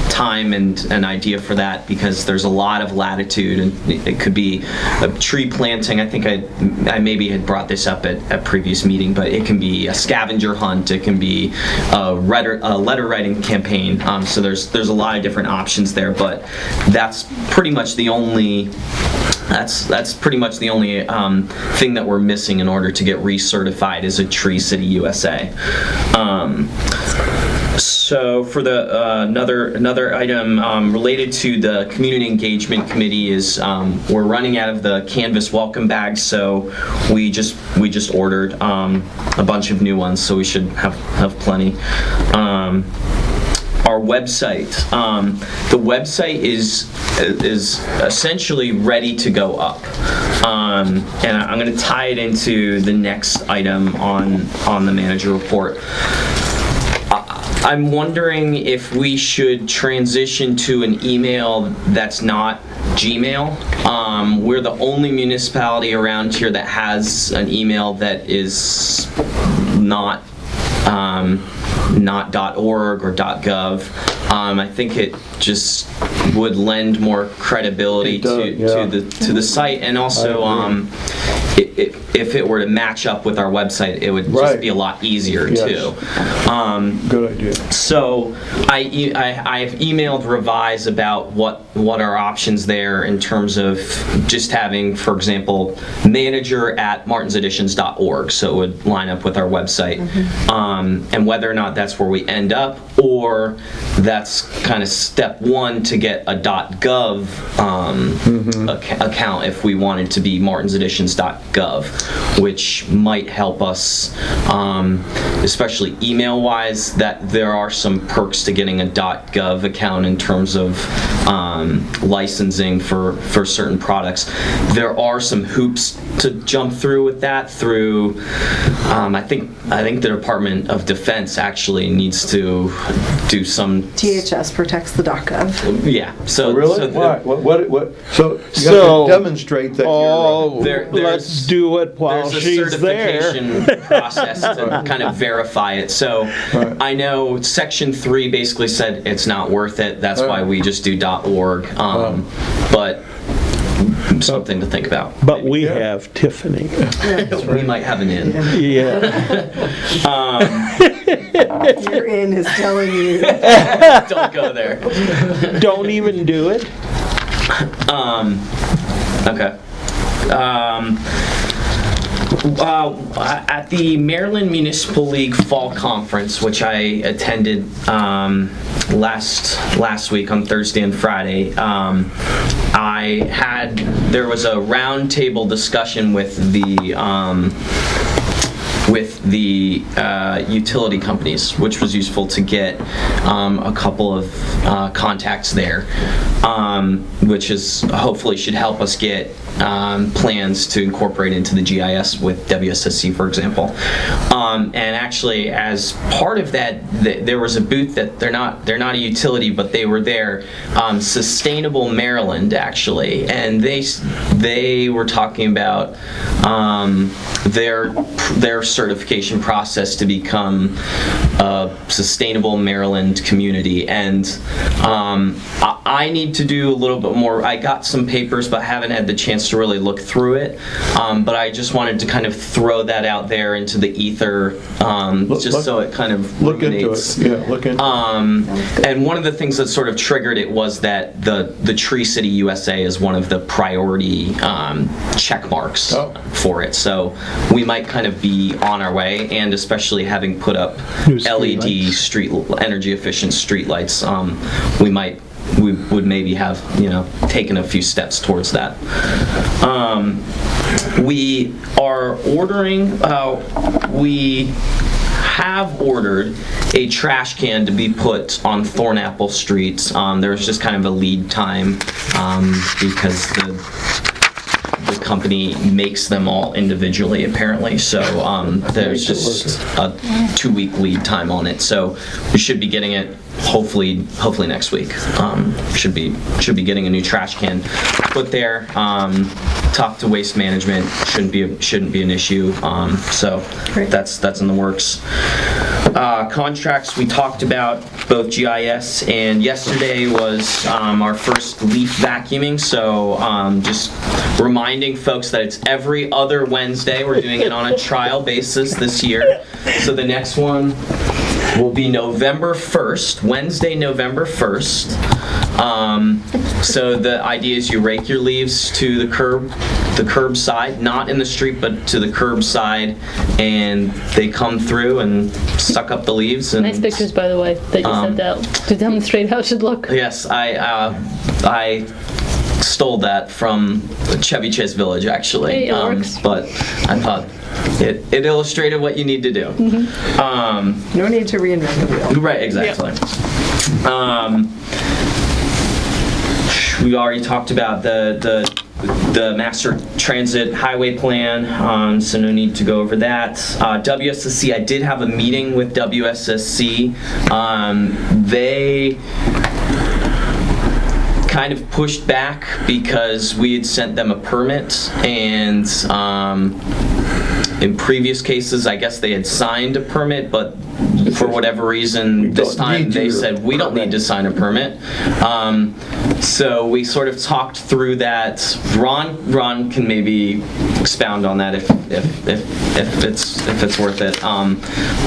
time and an idea for that, because there's a lot of latitude, and it could be a tree planting. I think I maybe had brought this up at a previous meeting, but it can be a scavenger hunt, it can be a letter writing campaign. So there's a lot of different options there, but that's pretty much the only That's pretty much the only thing that we're missing in order to get recertified as a Tree City USA. So for the another item related to the community engagement committee is we're running out of the canvas welcome bags, so we just ordered a bunch of new ones, so we should have plenty. Our website, the website is essentially ready to go up, and I'm going to tie it into the next item on the manager report. I'm wondering if we should transition to an email that's not Gmail. We're the only municipality around here that has an email that is not .org or .gov. I think it just would lend more credibility to the site, and also if it were to match up with our website, it would just be a lot easier too. Good idea. So I've emailed Revise about what our options there in terms of just having, for example, manager@martinsadditions.org, so it would line up with our website, and whether or not that's where we end up, or that's kind of step one to get a .gov account if we wanted to be martinsadditions.gov, which might help us, especially email-wise, that there are some perks to getting a .gov account in terms of licensing for certain products. There are some hoops to jump through with that. I think the Department of Defense actually needs to do some. DHS protects the .gov. Yeah. So really? So why? What? So you have to demonstrate that you're. Let's do it while she's there. There's a certification process to kind of verify it. So I know Section 3 basically said it's not worth it. That's why we just do .org. But something to think about. But we have Tiffany. We might have an in. Yeah. Your in is telling you. Don't go there. Don't even do it. Okay. At the Maryland Municipal League Fall Conference, which I attended last week on Thursday and Friday, there was a roundtable discussion with the utility companies, which was useful to get a couple of contacts there, which is hopefully should help us get plans to incorporate into the GIS with WSSC, for example. And actually, as part of that, there was a booth that they're not a utility, but they were there, Sustainable Maryland actually, and they were talking about their certification process to become a Sustainable Maryland community, and I need to do a little bit more. I got some papers, but haven't had the chance to really look through it. But I just wanted to kind of throw that out there into the ether, so it kind of look ruminates. Into it. Yeah, look into it. And one of the things that sort of triggered it was that the Tree City USA is one of the priority check marks for it. So we might kind of be on our way, and especially having put up LED street energy efficient street lights, we would maybe have taken a few steps towards that. We are ordering. We have ordered a trash can to be put on Thornapple Street. There's just kind of a lead time because the company makes them all individually, apparently. So there's just a 2-week lead time on it. So we should be getting it hopefully next week. Should be getting a new trash can put there. Talk to Waste Management. Shouldn't be an issue. So that's in the works. Contracts, we talked about both GIS, and yesterday was our first leaf vacuuming, so just reminding folks that it's every other Wednesday. We're doing it on a trial basis this year. So the next one will be November 1st, Wednesday, November 1st. So the idea is you rake your leaves to the curb side, not in the street, but to the curb side, and they come through and suck up the leaves. And Nice pictures, by the way, that you sent out to demonstrate how it should look. Yes, I stole that from Chevy Chase Village, actually. Hey, it works. But I thought it illustrated what you need to do. No need to reinvent the wheel. Right, exactly. We already talked about the master transit highway plan, so no need to go over that. WSSC, I did have a meeting with WSSC. They kind of pushed back because we had sent them a permit, and in previous cases, I guess they had signed a permit, but for whatever reason, this time they said, we don't need to sign a permit. So we sort of talked through that. Ron can maybe expound on that if it's worth it.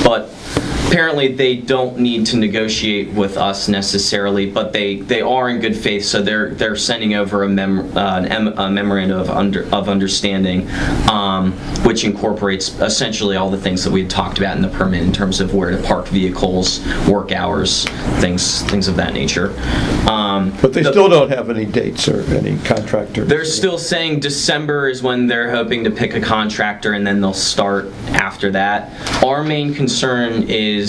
But apparently they don't need to negotiate with us necessarily, but they are in good faith, so they're sending over a memorandum of understanding, which incorporates essentially all the things that we had talked about in the permit in terms of where to park vehicles, work hours, things of that nature. But they still don't have any dates or any contractors. They're still saying December is when they're hoping to pick a contractor, and then they'll start after that. Our main concern is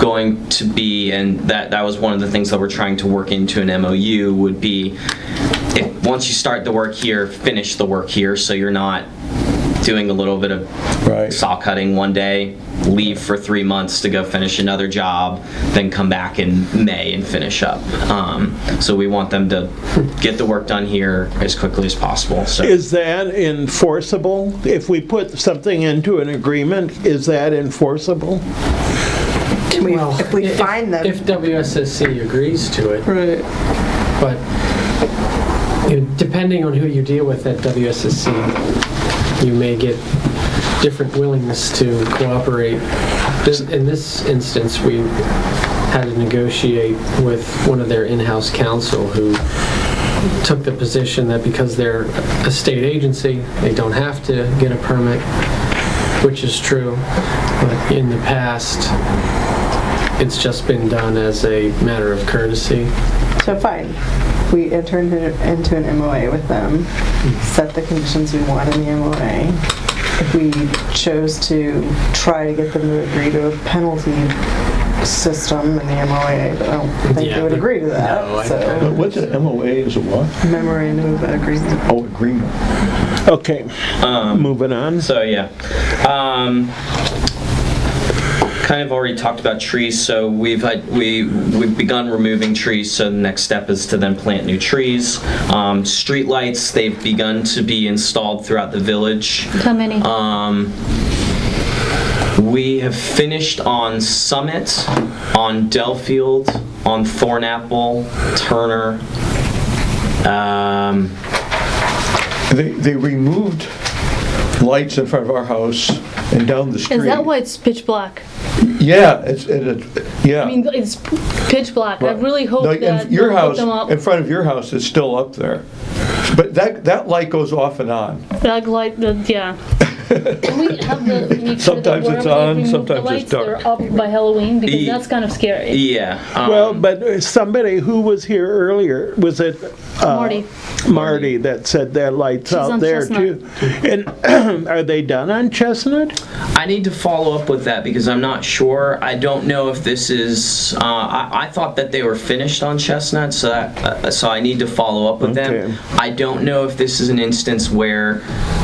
going to be, and that was one of the things that we're trying to work into an MOU, would be once you start the work here, finish the work here, so you're not doing a little bit of saw cutting one day, leave for 3 months to go finish another job, then come back in May and finish up. So we want them to get the work done here as quickly as possible. So. Is that enforceable? If we put something into an agreement, is that enforceable? If we find them. If WSSC agrees to it. Right. But depending on who you deal with at WSSC, you may get different willingness to cooperate. In this instance, we had to negotiate with one of their in-house counsel who took the position that because they're a state agency, they don't have to get a permit, which is true. But in the past, it's just been done as a matter of courtesy. So fine, we enter into an MOA with them, set the conditions we want in the MOA. If we chose to try to get them to agree to a penalty system in the MOA, but I don't think they would agree to that. No, so. What's an MOA? Is a what? Memorandum of Agreement. Oh, agreement. Okay, moving on. So yeah. Kind of already talked about trees, so we've begun removing trees, so the next step is to then plant new trees. Street lights, they've begun to be installed throughout the village. How many? We have finished on Summit, on Delafield, on Thornapple, Turner. They removed lights in front of our house and down the street. Is that why it's pitch black? Yeah, yeah. I mean, it's pitch black. I really hope Like, that your they'll house, put them up. in front of your house, is still up there. But that light goes off and on. That light, yeah. Can we have the make sure Sometimes that it's wherever they on, remove sometimes the it's lights, dark. they're up by Halloween, because that's kind of scary. Yeah. Well, but somebody who was here earlier, was it? Marty. Marty that said their lights She's out on there Chestnut. too. And are they done on Chestnut? I need to follow up with that because I'm not sure. I don't know if this is. I thought that they were finished on Chestnut, so so I need to follow up with Okay. them. I don't know if this is an instance where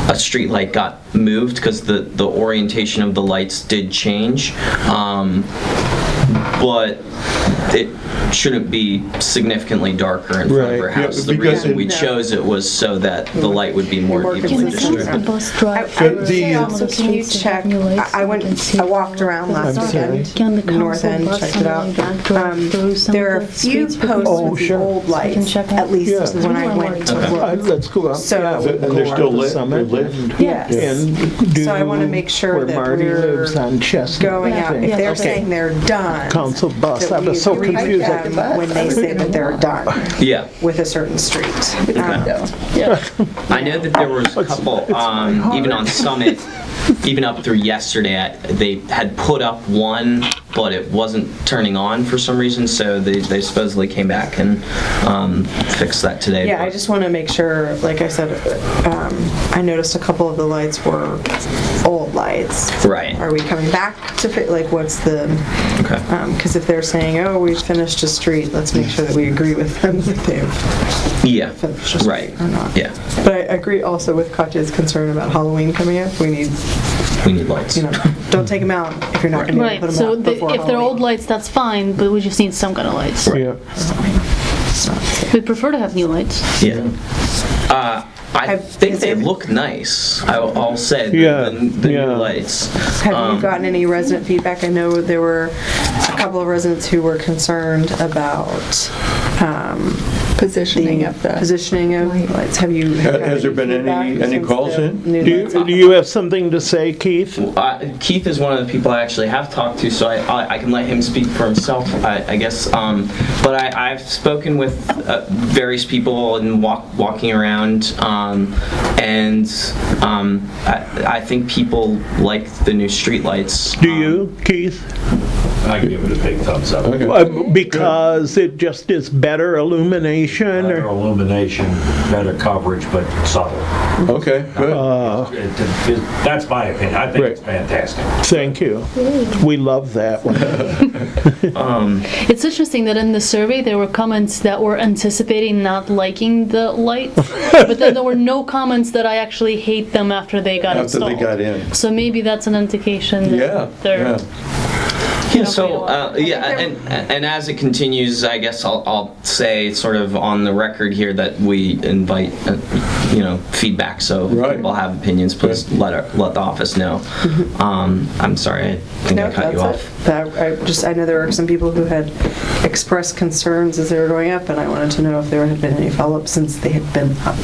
a street light got moved because the orientation of the lights did change, but it shouldn't be significantly darker in front of her Right. house. Yeah, The because reason we No. chose it was so that the light would be more More evenly consistent. distributed. bus drive I would The- say some of also, the can you streets that have check, new lights I so went, we can see I walked around last I'm sorry. weekend, Can the North council End, bus checked it out. somebody back drive through some There are of a the few streets posts before? with sure. the old We can lights, check out. at least Yeah. when I went to look. Let's go up. So- Yeah, we'll And go they're up still the lit? summit They're lit? Yes. And do So I wanna make sure where that Marty we're lives on Chestnut. Going I out, think. if they're Okay. saying they're done. Council bus, that I we was so agree with confused. them when they say that they're done Yeah. with a certain street. Yeah. I know that there was a couple, even on Summit, even up through yesterday, they had put up one, but it wasn't turning on for some reason, so they supposedly came back and fixed that today. Yeah, I just want to make sure, like I said, I noticed a couple of the lights were old lights. Right. Are we coming back to fit, like, what's the, Okay. because if they're saying, oh, we've finished a street, let's make sure that we agree with them that they've Yeah, finished a street right. or not. Yeah, But I agree also with Katya's concern about Halloween coming up. We need, we need lights. you know, don't take them out if you're not going to be able Right, to put so them out before if they're old Halloween. lights, that's fine, but we just need some kind of lights. Yeah. We'd prefer to have new lights. Yeah. I think they look nice. I'll say Yeah, the yeah. new lights. Have you gotten any resident feedback? I know there were a couple of residents who were concerned about Positioning of the. positioning of lights. Have you? Has there been any calls in? Do you have something to say, Keith? Keith is one of the people I actually have talked to, so I can let him speak for himself, I guess. But I've spoken with various people and walking around, and I think people like the new streetlights. Do you, Keith? I give it a big thumbs up. Because it just is better illumination? Better Or, illumination, better coverage, but subtle. Okay, good. That's my opinion. I think it's Right. fantastic. thank you. We love that one. It's interesting that in the survey, there were comments that were anticipating not liking the lights, but then there were no comments that I actually hate them after they got After installed. they got in. So maybe that's an indication that Yeah, they're... yeah. Yeah, so, and as it continues, I guess I'll say sort of on the record here that we invite, feedback, so if Right. people have opinions, please let the office know. I'm sorry, I think I cut you off. I know there were some people who had expressed concerns as they were going up, and I wanted to know if there had been any follow-up since they had been up.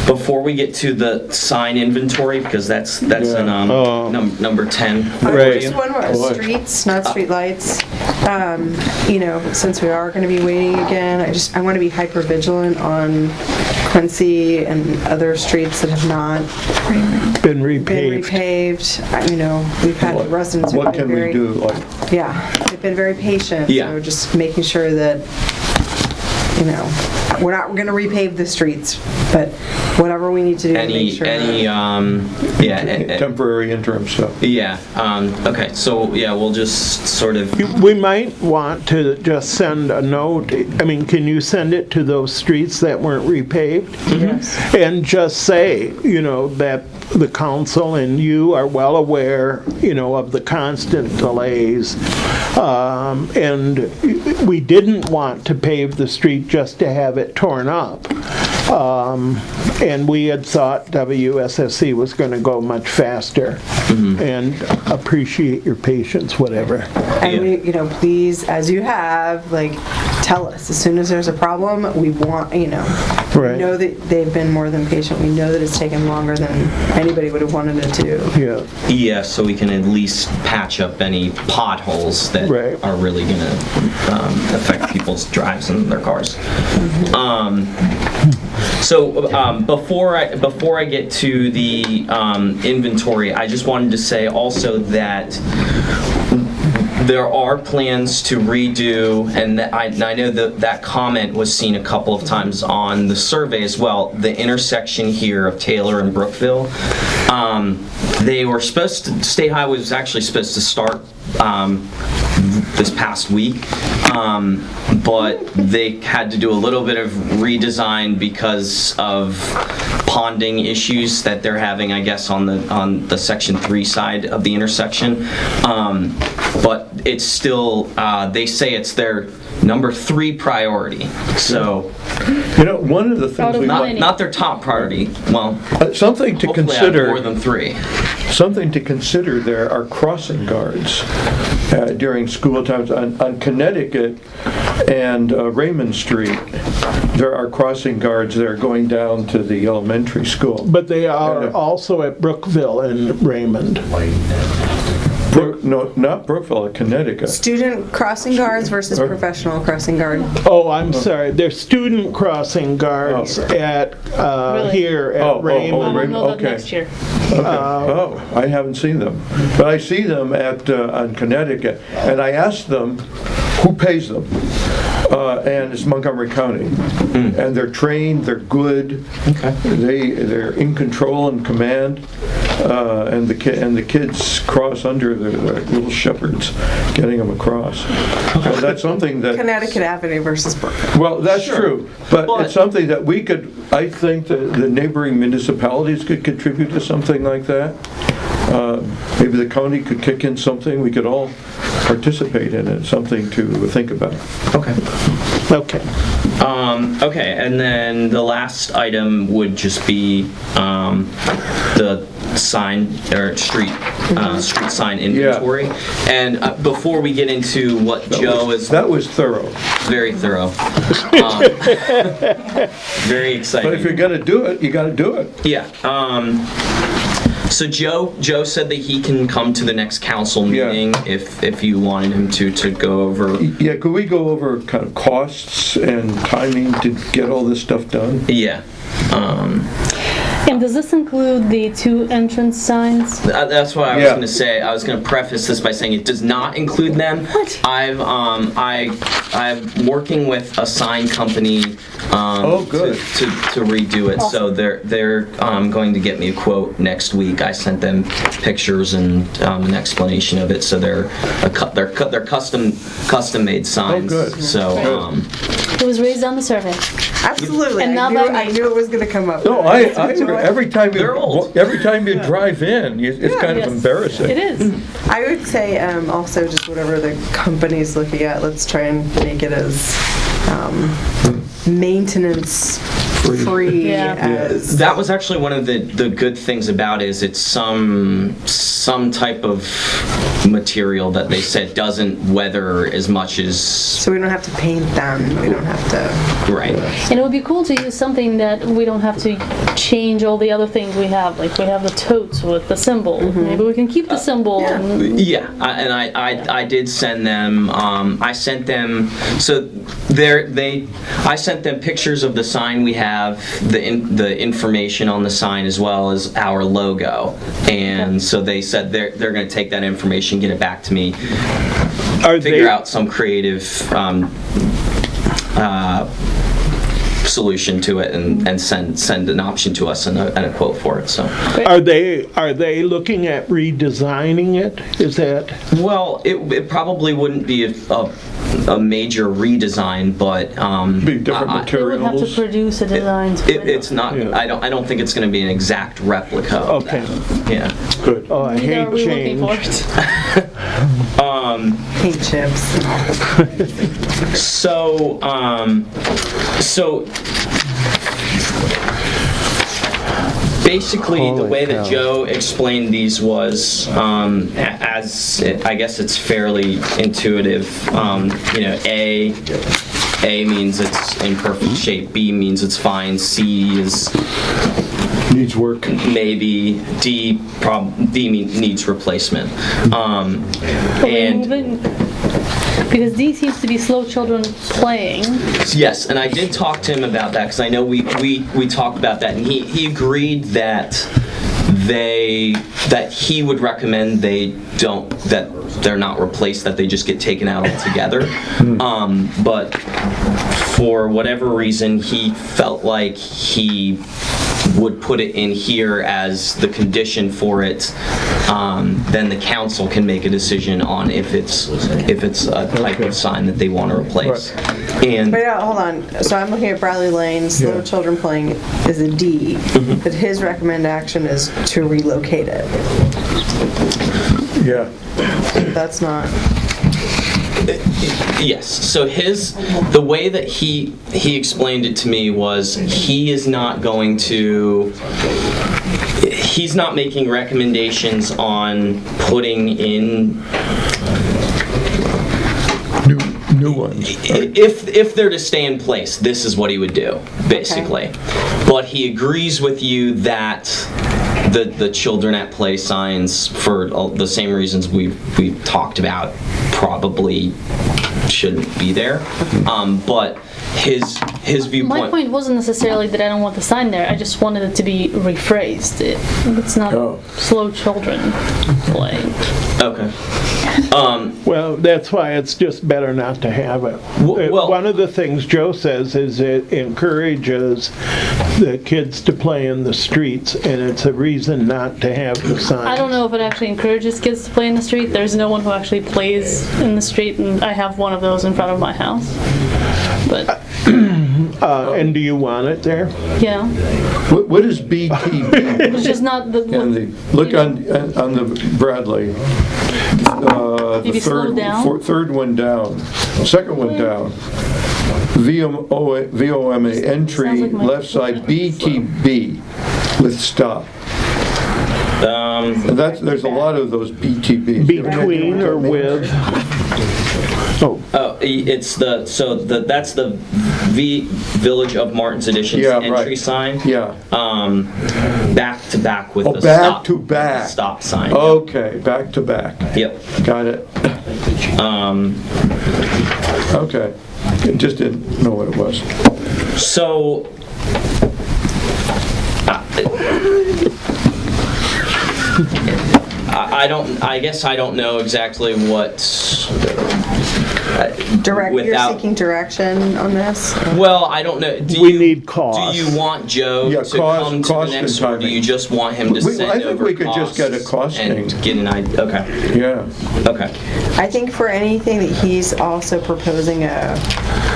Before we get to the sign inventory, because that's in number 10. Right. Just one more, streets, not streetlights. Since we are going to be waiting again, I want to be hyper vigilant on Quincy and other streets that have not Been been repaved. repaved. We've had residents who've What been can we very, do? Like, yeah, they've been very patient. Yeah. So just making sure that, we're not going to repave the streets, but whatever we need to do to make sure. temporary interim stuff. Okay, so, we'll just sort of, We might want to just send a note, can you send it to those streets that weren't repaved? Yes. And just say, that the council and you are well aware, of the constant delays. And we didn't want to pave the street just to have it torn up. And we had thought WSSC was going to go much faster. And appreciate your patience, whatever. And we, please, as you have, like, tell us as soon as there's a problem. We want, we know that they've been more than patient. We know that it's taken longer than anybody would have wanted it to. Yeah, so we can at least patch up any potholes that are really going to affect people's drives and their cars. So before I get to the inventory, I just wanted to say also that there are plans to redo, and I know that comment was seen a couple of times on the survey as well, the intersection here of Taylor and Brookville. They were supposed to, State Highway was actually supposed to start this past week, but they had to do a little bit of redesign because of ponding issues that they're having, I guess, on the Section 3 side of the intersection. But it's still, they say it's their number 3 priority. So, one of the things we not their top priority. Well, something to consider. More than 3. Something to consider there are crossing guards during school times on Connecticut and Raymond Street. There are crossing guards there going down to the elementary school. But they are also at Brookville and Raymond. No, not Brookville, Connecticut. Student crossing guards versus professional crossing guard. Oh, I'm sorry. They're student crossing guards at here at Raymond. Okay. Next year. Okay. I haven't seen them, but I see them at on Connecticut, and I asked them who pays them. And it's Montgomery County, and they're trained, they're good, they're in control and command, and the kids cross under the little shepherds, getting them across. So that's something that Connecticut Avenue versus Brookville. Well, that's true, but it's something that we could. I think that the neighboring municipalities could contribute to something like that. Maybe the county could kick in something. We could all participate in it. Something to think about. Okay. Okay, and then the last item would just be the sign or street sign inventory. And before we get into what that was thorough, very thorough, very exciting. But if you're gonna do it, you got to do it. Yeah. So Joe said that he can come to the next council meeting if you wanted him to go over. Yeah, could we go over kind of costs and timing to get all this stuff done? Yeah. And does this include the 2 entrance signs? That's what I was going to say. I was going to preface this by saying it does not include them. What? I'm working with a sign company to redo it. Awesome. So they're going to get me a quote next week. I sent them pictures and an explanation of it. So they're custom made signs. Oh, good. So it was raised on the survey. Absolutely. And I knew it was going to come up. No, every time you drive in, it's kind of embarrassing. It is. I would say also just whatever the company's looking at, let's try and make it as maintenance free as. That was actually one of the good things about it, is it's some type of material that they said doesn't weather as much as. So we don't have to paint them. We don't have to. Right. And it would be cool to use something that we don't have to change all the other things we have. Like we have the totes with the symbol. Maybe we can keep the symbol. I did send them. I sent them. So I sent them pictures of the sign we have, the information on the sign, as well as our logo. And so they said they're going to take that information, get it back to me, figure out some creative solution to it, and send an option to us and a quote for it. So are they looking at redesigning it? Is that? Well, it probably wouldn't be a major redesign, but be different materials. They would have to produce a design. It's not. Yeah. I don't think it's going to be an exact replica. Okay. Yeah. Good. Oh, I hate change. Paint chips. So Basically, the way that Joe explained these was, I guess it's fairly intuitive. A means it's in perfect shape. B means it's fine. C is Needs work. maybe. D needs replacement. Because D seems to be slow children playing. Yes, and I did talk to him about that because I know we talked about that, and he agreed that he would recommend that they're not replaced, that they just get taken out altogether. But for whatever reason, he felt like he would put it in here as the condition for it. Then the council can make a decision on if it's a type of sign that they want to replace. And Wait, hold on. So I'm looking at Bradley Lane, slow Yeah. children playing is a D, but his recommended action is to relocate it. Yeah. That's not... yes, so the way that he explained it to me was he's not making recommendations on putting in New ones. if they're to stay in place. This is what he would do, basically. But he agrees with you that the children at play signs, for the same reasons we've talked about, probably shouldn't be there. But his viewpoint. My point wasn't necessarily that I don't want the sign there. I just wanted it to be rephrased. It's not slow children playing. Okay. Well, that's why it's just better not to have it. One of the things Joe says is it encourages the kids to play in the streets, and it's a reason not to have the sign. I don't know if it actually encourages kids to play in the street. There's no one who actually plays in the street, and I have one of those in front of my house. But and do you want it there? yeah, What is BTB? it's just not the. Look on the Bradley. Maybe The slow down? third one down. Second one down. VOMA entry, Sounds like my left side, BTB with stop. And there's a lot of those BTBs. Between or with? It's that's the Village of Martin's Editions entry sign. Yeah. Back to back with the back to back. Stop sign. Okay, back to back. Yep. Got it. Okay. Just didn't know what it was. So I guess I don't know exactly what You're seeking direction on this? Well, I don't know. We need cost. Do you want Joe to come to the next, or do you just want him to send over I think we could just get a costing. and get an idea? Okay. Yeah. Okay. I think for anything that he's also proposing a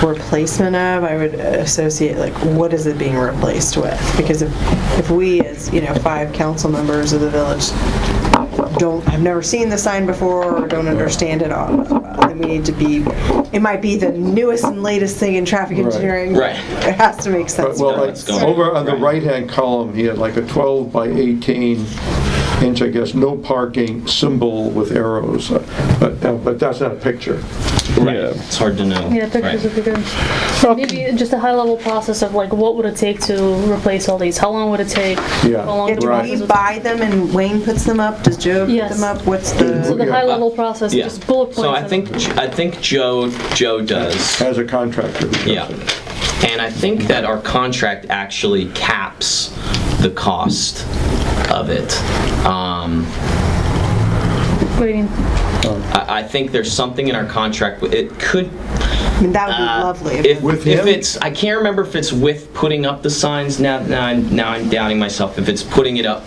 replacement of, I would associate, like, what is it being replaced with? Because if we, as, 5 council members of the village, have never seen the sign before or don't understand it all, then we need to it might be the newest and latest thing in traffic engineering. Right. It has to make sense. Well, over on the right-hand column, he had like a 12 by 18 inch, I guess, no parking symbol with arrows. But that's not a picture. Right. Yeah. It's hard to know. Yeah, pictures would be good. Maybe just a high-level process of like what would it take to replace all these? How long would it take? Yeah. How long Do we buy them and Wayne puts them up? Does Joe put them up? What's the... So the high-level process, just bullet points. So I think Joe does. As a contractor. Yeah. And I think that our contract actually caps the cost of it. I think there's something in our contract. It could. I mean, that would be lovely. If it's, I can't remember if it's with putting up the signs. Now I'm doubting myself. If it's putting up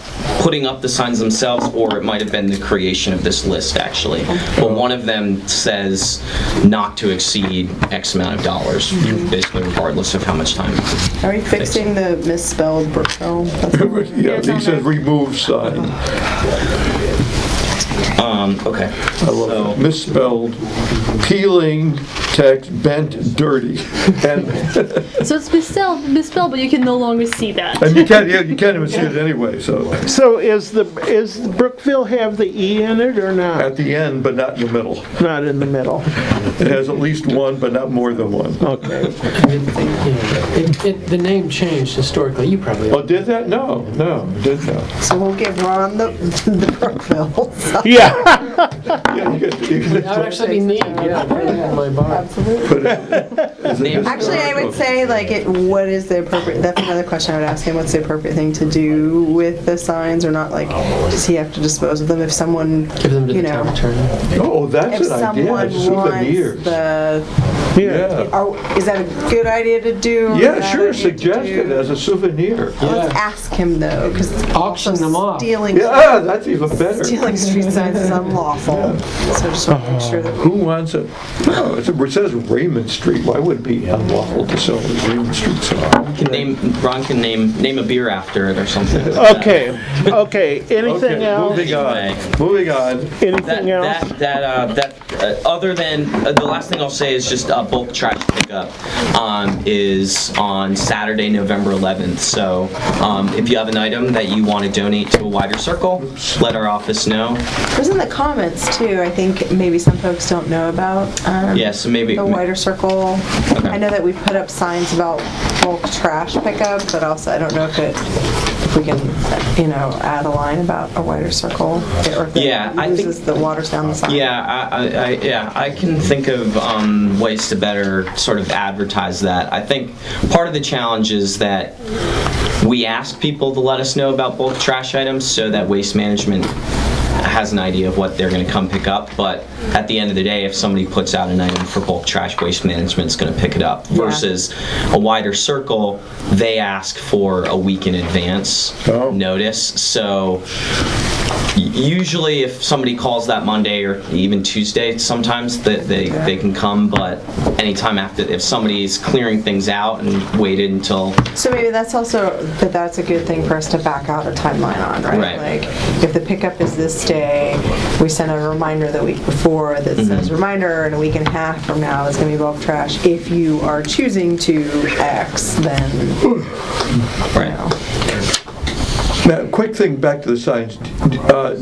the signs themselves, or it might have been the creation of this list actually. But one of them says not to exceed X amount of dollars, basically regardless of how much time. Are we fixing the misspelled Brookville? Yeah, he says remove sign. Okay. I love it. Misspelled, peeling, text, bent, dirty. And So it's misspelled, but you can no longer see that. you can't even see it anyway, so. So is Brookville have the E in it or not? At the end, but not in the middle. Not in the middle. It has at least one, but not more than one. Okay. The name changed historically, you probably. Oh, did that? No, it did not. So we'll give Ron the Brookville. Yeah. Yeah, you could That would actually be neat, yeah, put it in my bar. put it. Actually, I would say, like, what is the appropriate, that's another question I would ask him, what's the appropriate thing to do with the signs, or not, like, does he have to dispose of them if someone, Give them to you the know, town attorney. Oh, if that's an idea, someone souvenirs. wants the, Yeah. is that a good idea to do? Yeah, Bad sure, idea to suggest do? it as a souvenir. Let's ask him, though, because Auction them off. stealing Yeah, that's even better. street signs is unlawful. So just want to make sure that Who wants it? No, it says Raymond Street. Why would it be unlawful to sell a Raymond Street sign? Ron can name a beer after it or something. like that. Okay, anything Okay, else? moving on. Anyway. Moving on. Anything else? Other than the last thing I'll say is just bulk trash pickup is on Saturday, November 11th. So if you have an item that you want to donate to a wider circle, let our office know. it was in the comments too. I think maybe some folks don't know about Yeah, so maybe the wider circle. Okay. I know that we put up signs about bulk trash pickup, but also I don't know if we can, add a line about a wider circle, or if Yeah, I it think- loses the waters down the sign. Yeah, I can think of ways to better sort of advertise that. I think part of the challenge is that we ask people to let us know about bulk trash items so that Waste Management has an idea of what they're going to come pick up, but at the end of the day, if somebody puts out an item for bulk trash, Waste Management's going to pick it up. Versus a wider circle, they ask for a week in advance notice. So usually if somebody calls that Monday or even Tuesday, sometimes they can come, but anytime after, if somebody's clearing things out and waited until... So maybe that's a good thing for us to back out a timeline on, right? Right. Like, if the pickup is this day, we send a reminder the week before that says reminder, and a week and a half from now it's going to be bulk trash. If you are choosing to X, then Now, quick thing back to the signs.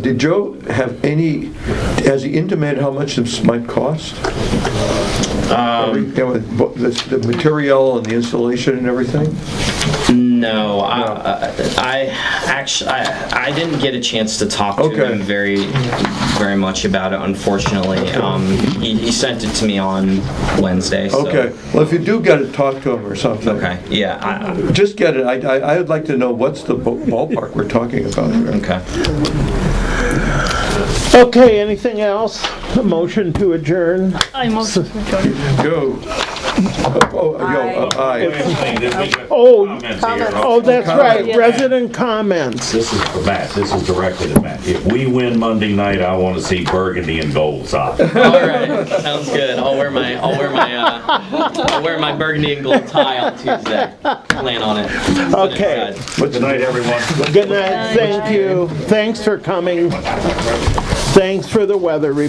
Did Joe has he intimated how much this might cost? The material and the installation and everything? No, I didn't get a chance to talk to him very much about it, unfortunately. He sent it to me on Wednesday. So. Okay. Well, if you do get it, talk to him or something. Okay. Yeah. Just get it. I would like to know what's the ballpark we're talking about here. Okay. Okay, anything else? A motion to adjourn? I motion to adjourn. Go. Aye. Oh, that's right, resident comments. This is for Matt, this is directed at Matt. If we win Monday night, I want to see burgundy and gold socks. All right. Sounds good. I'll wear my burgundy and gold tie on Tuesday. Plan on it. Okay. Good night, everyone. Good night, thank you. Thanks for coming. Thanks for the weather report.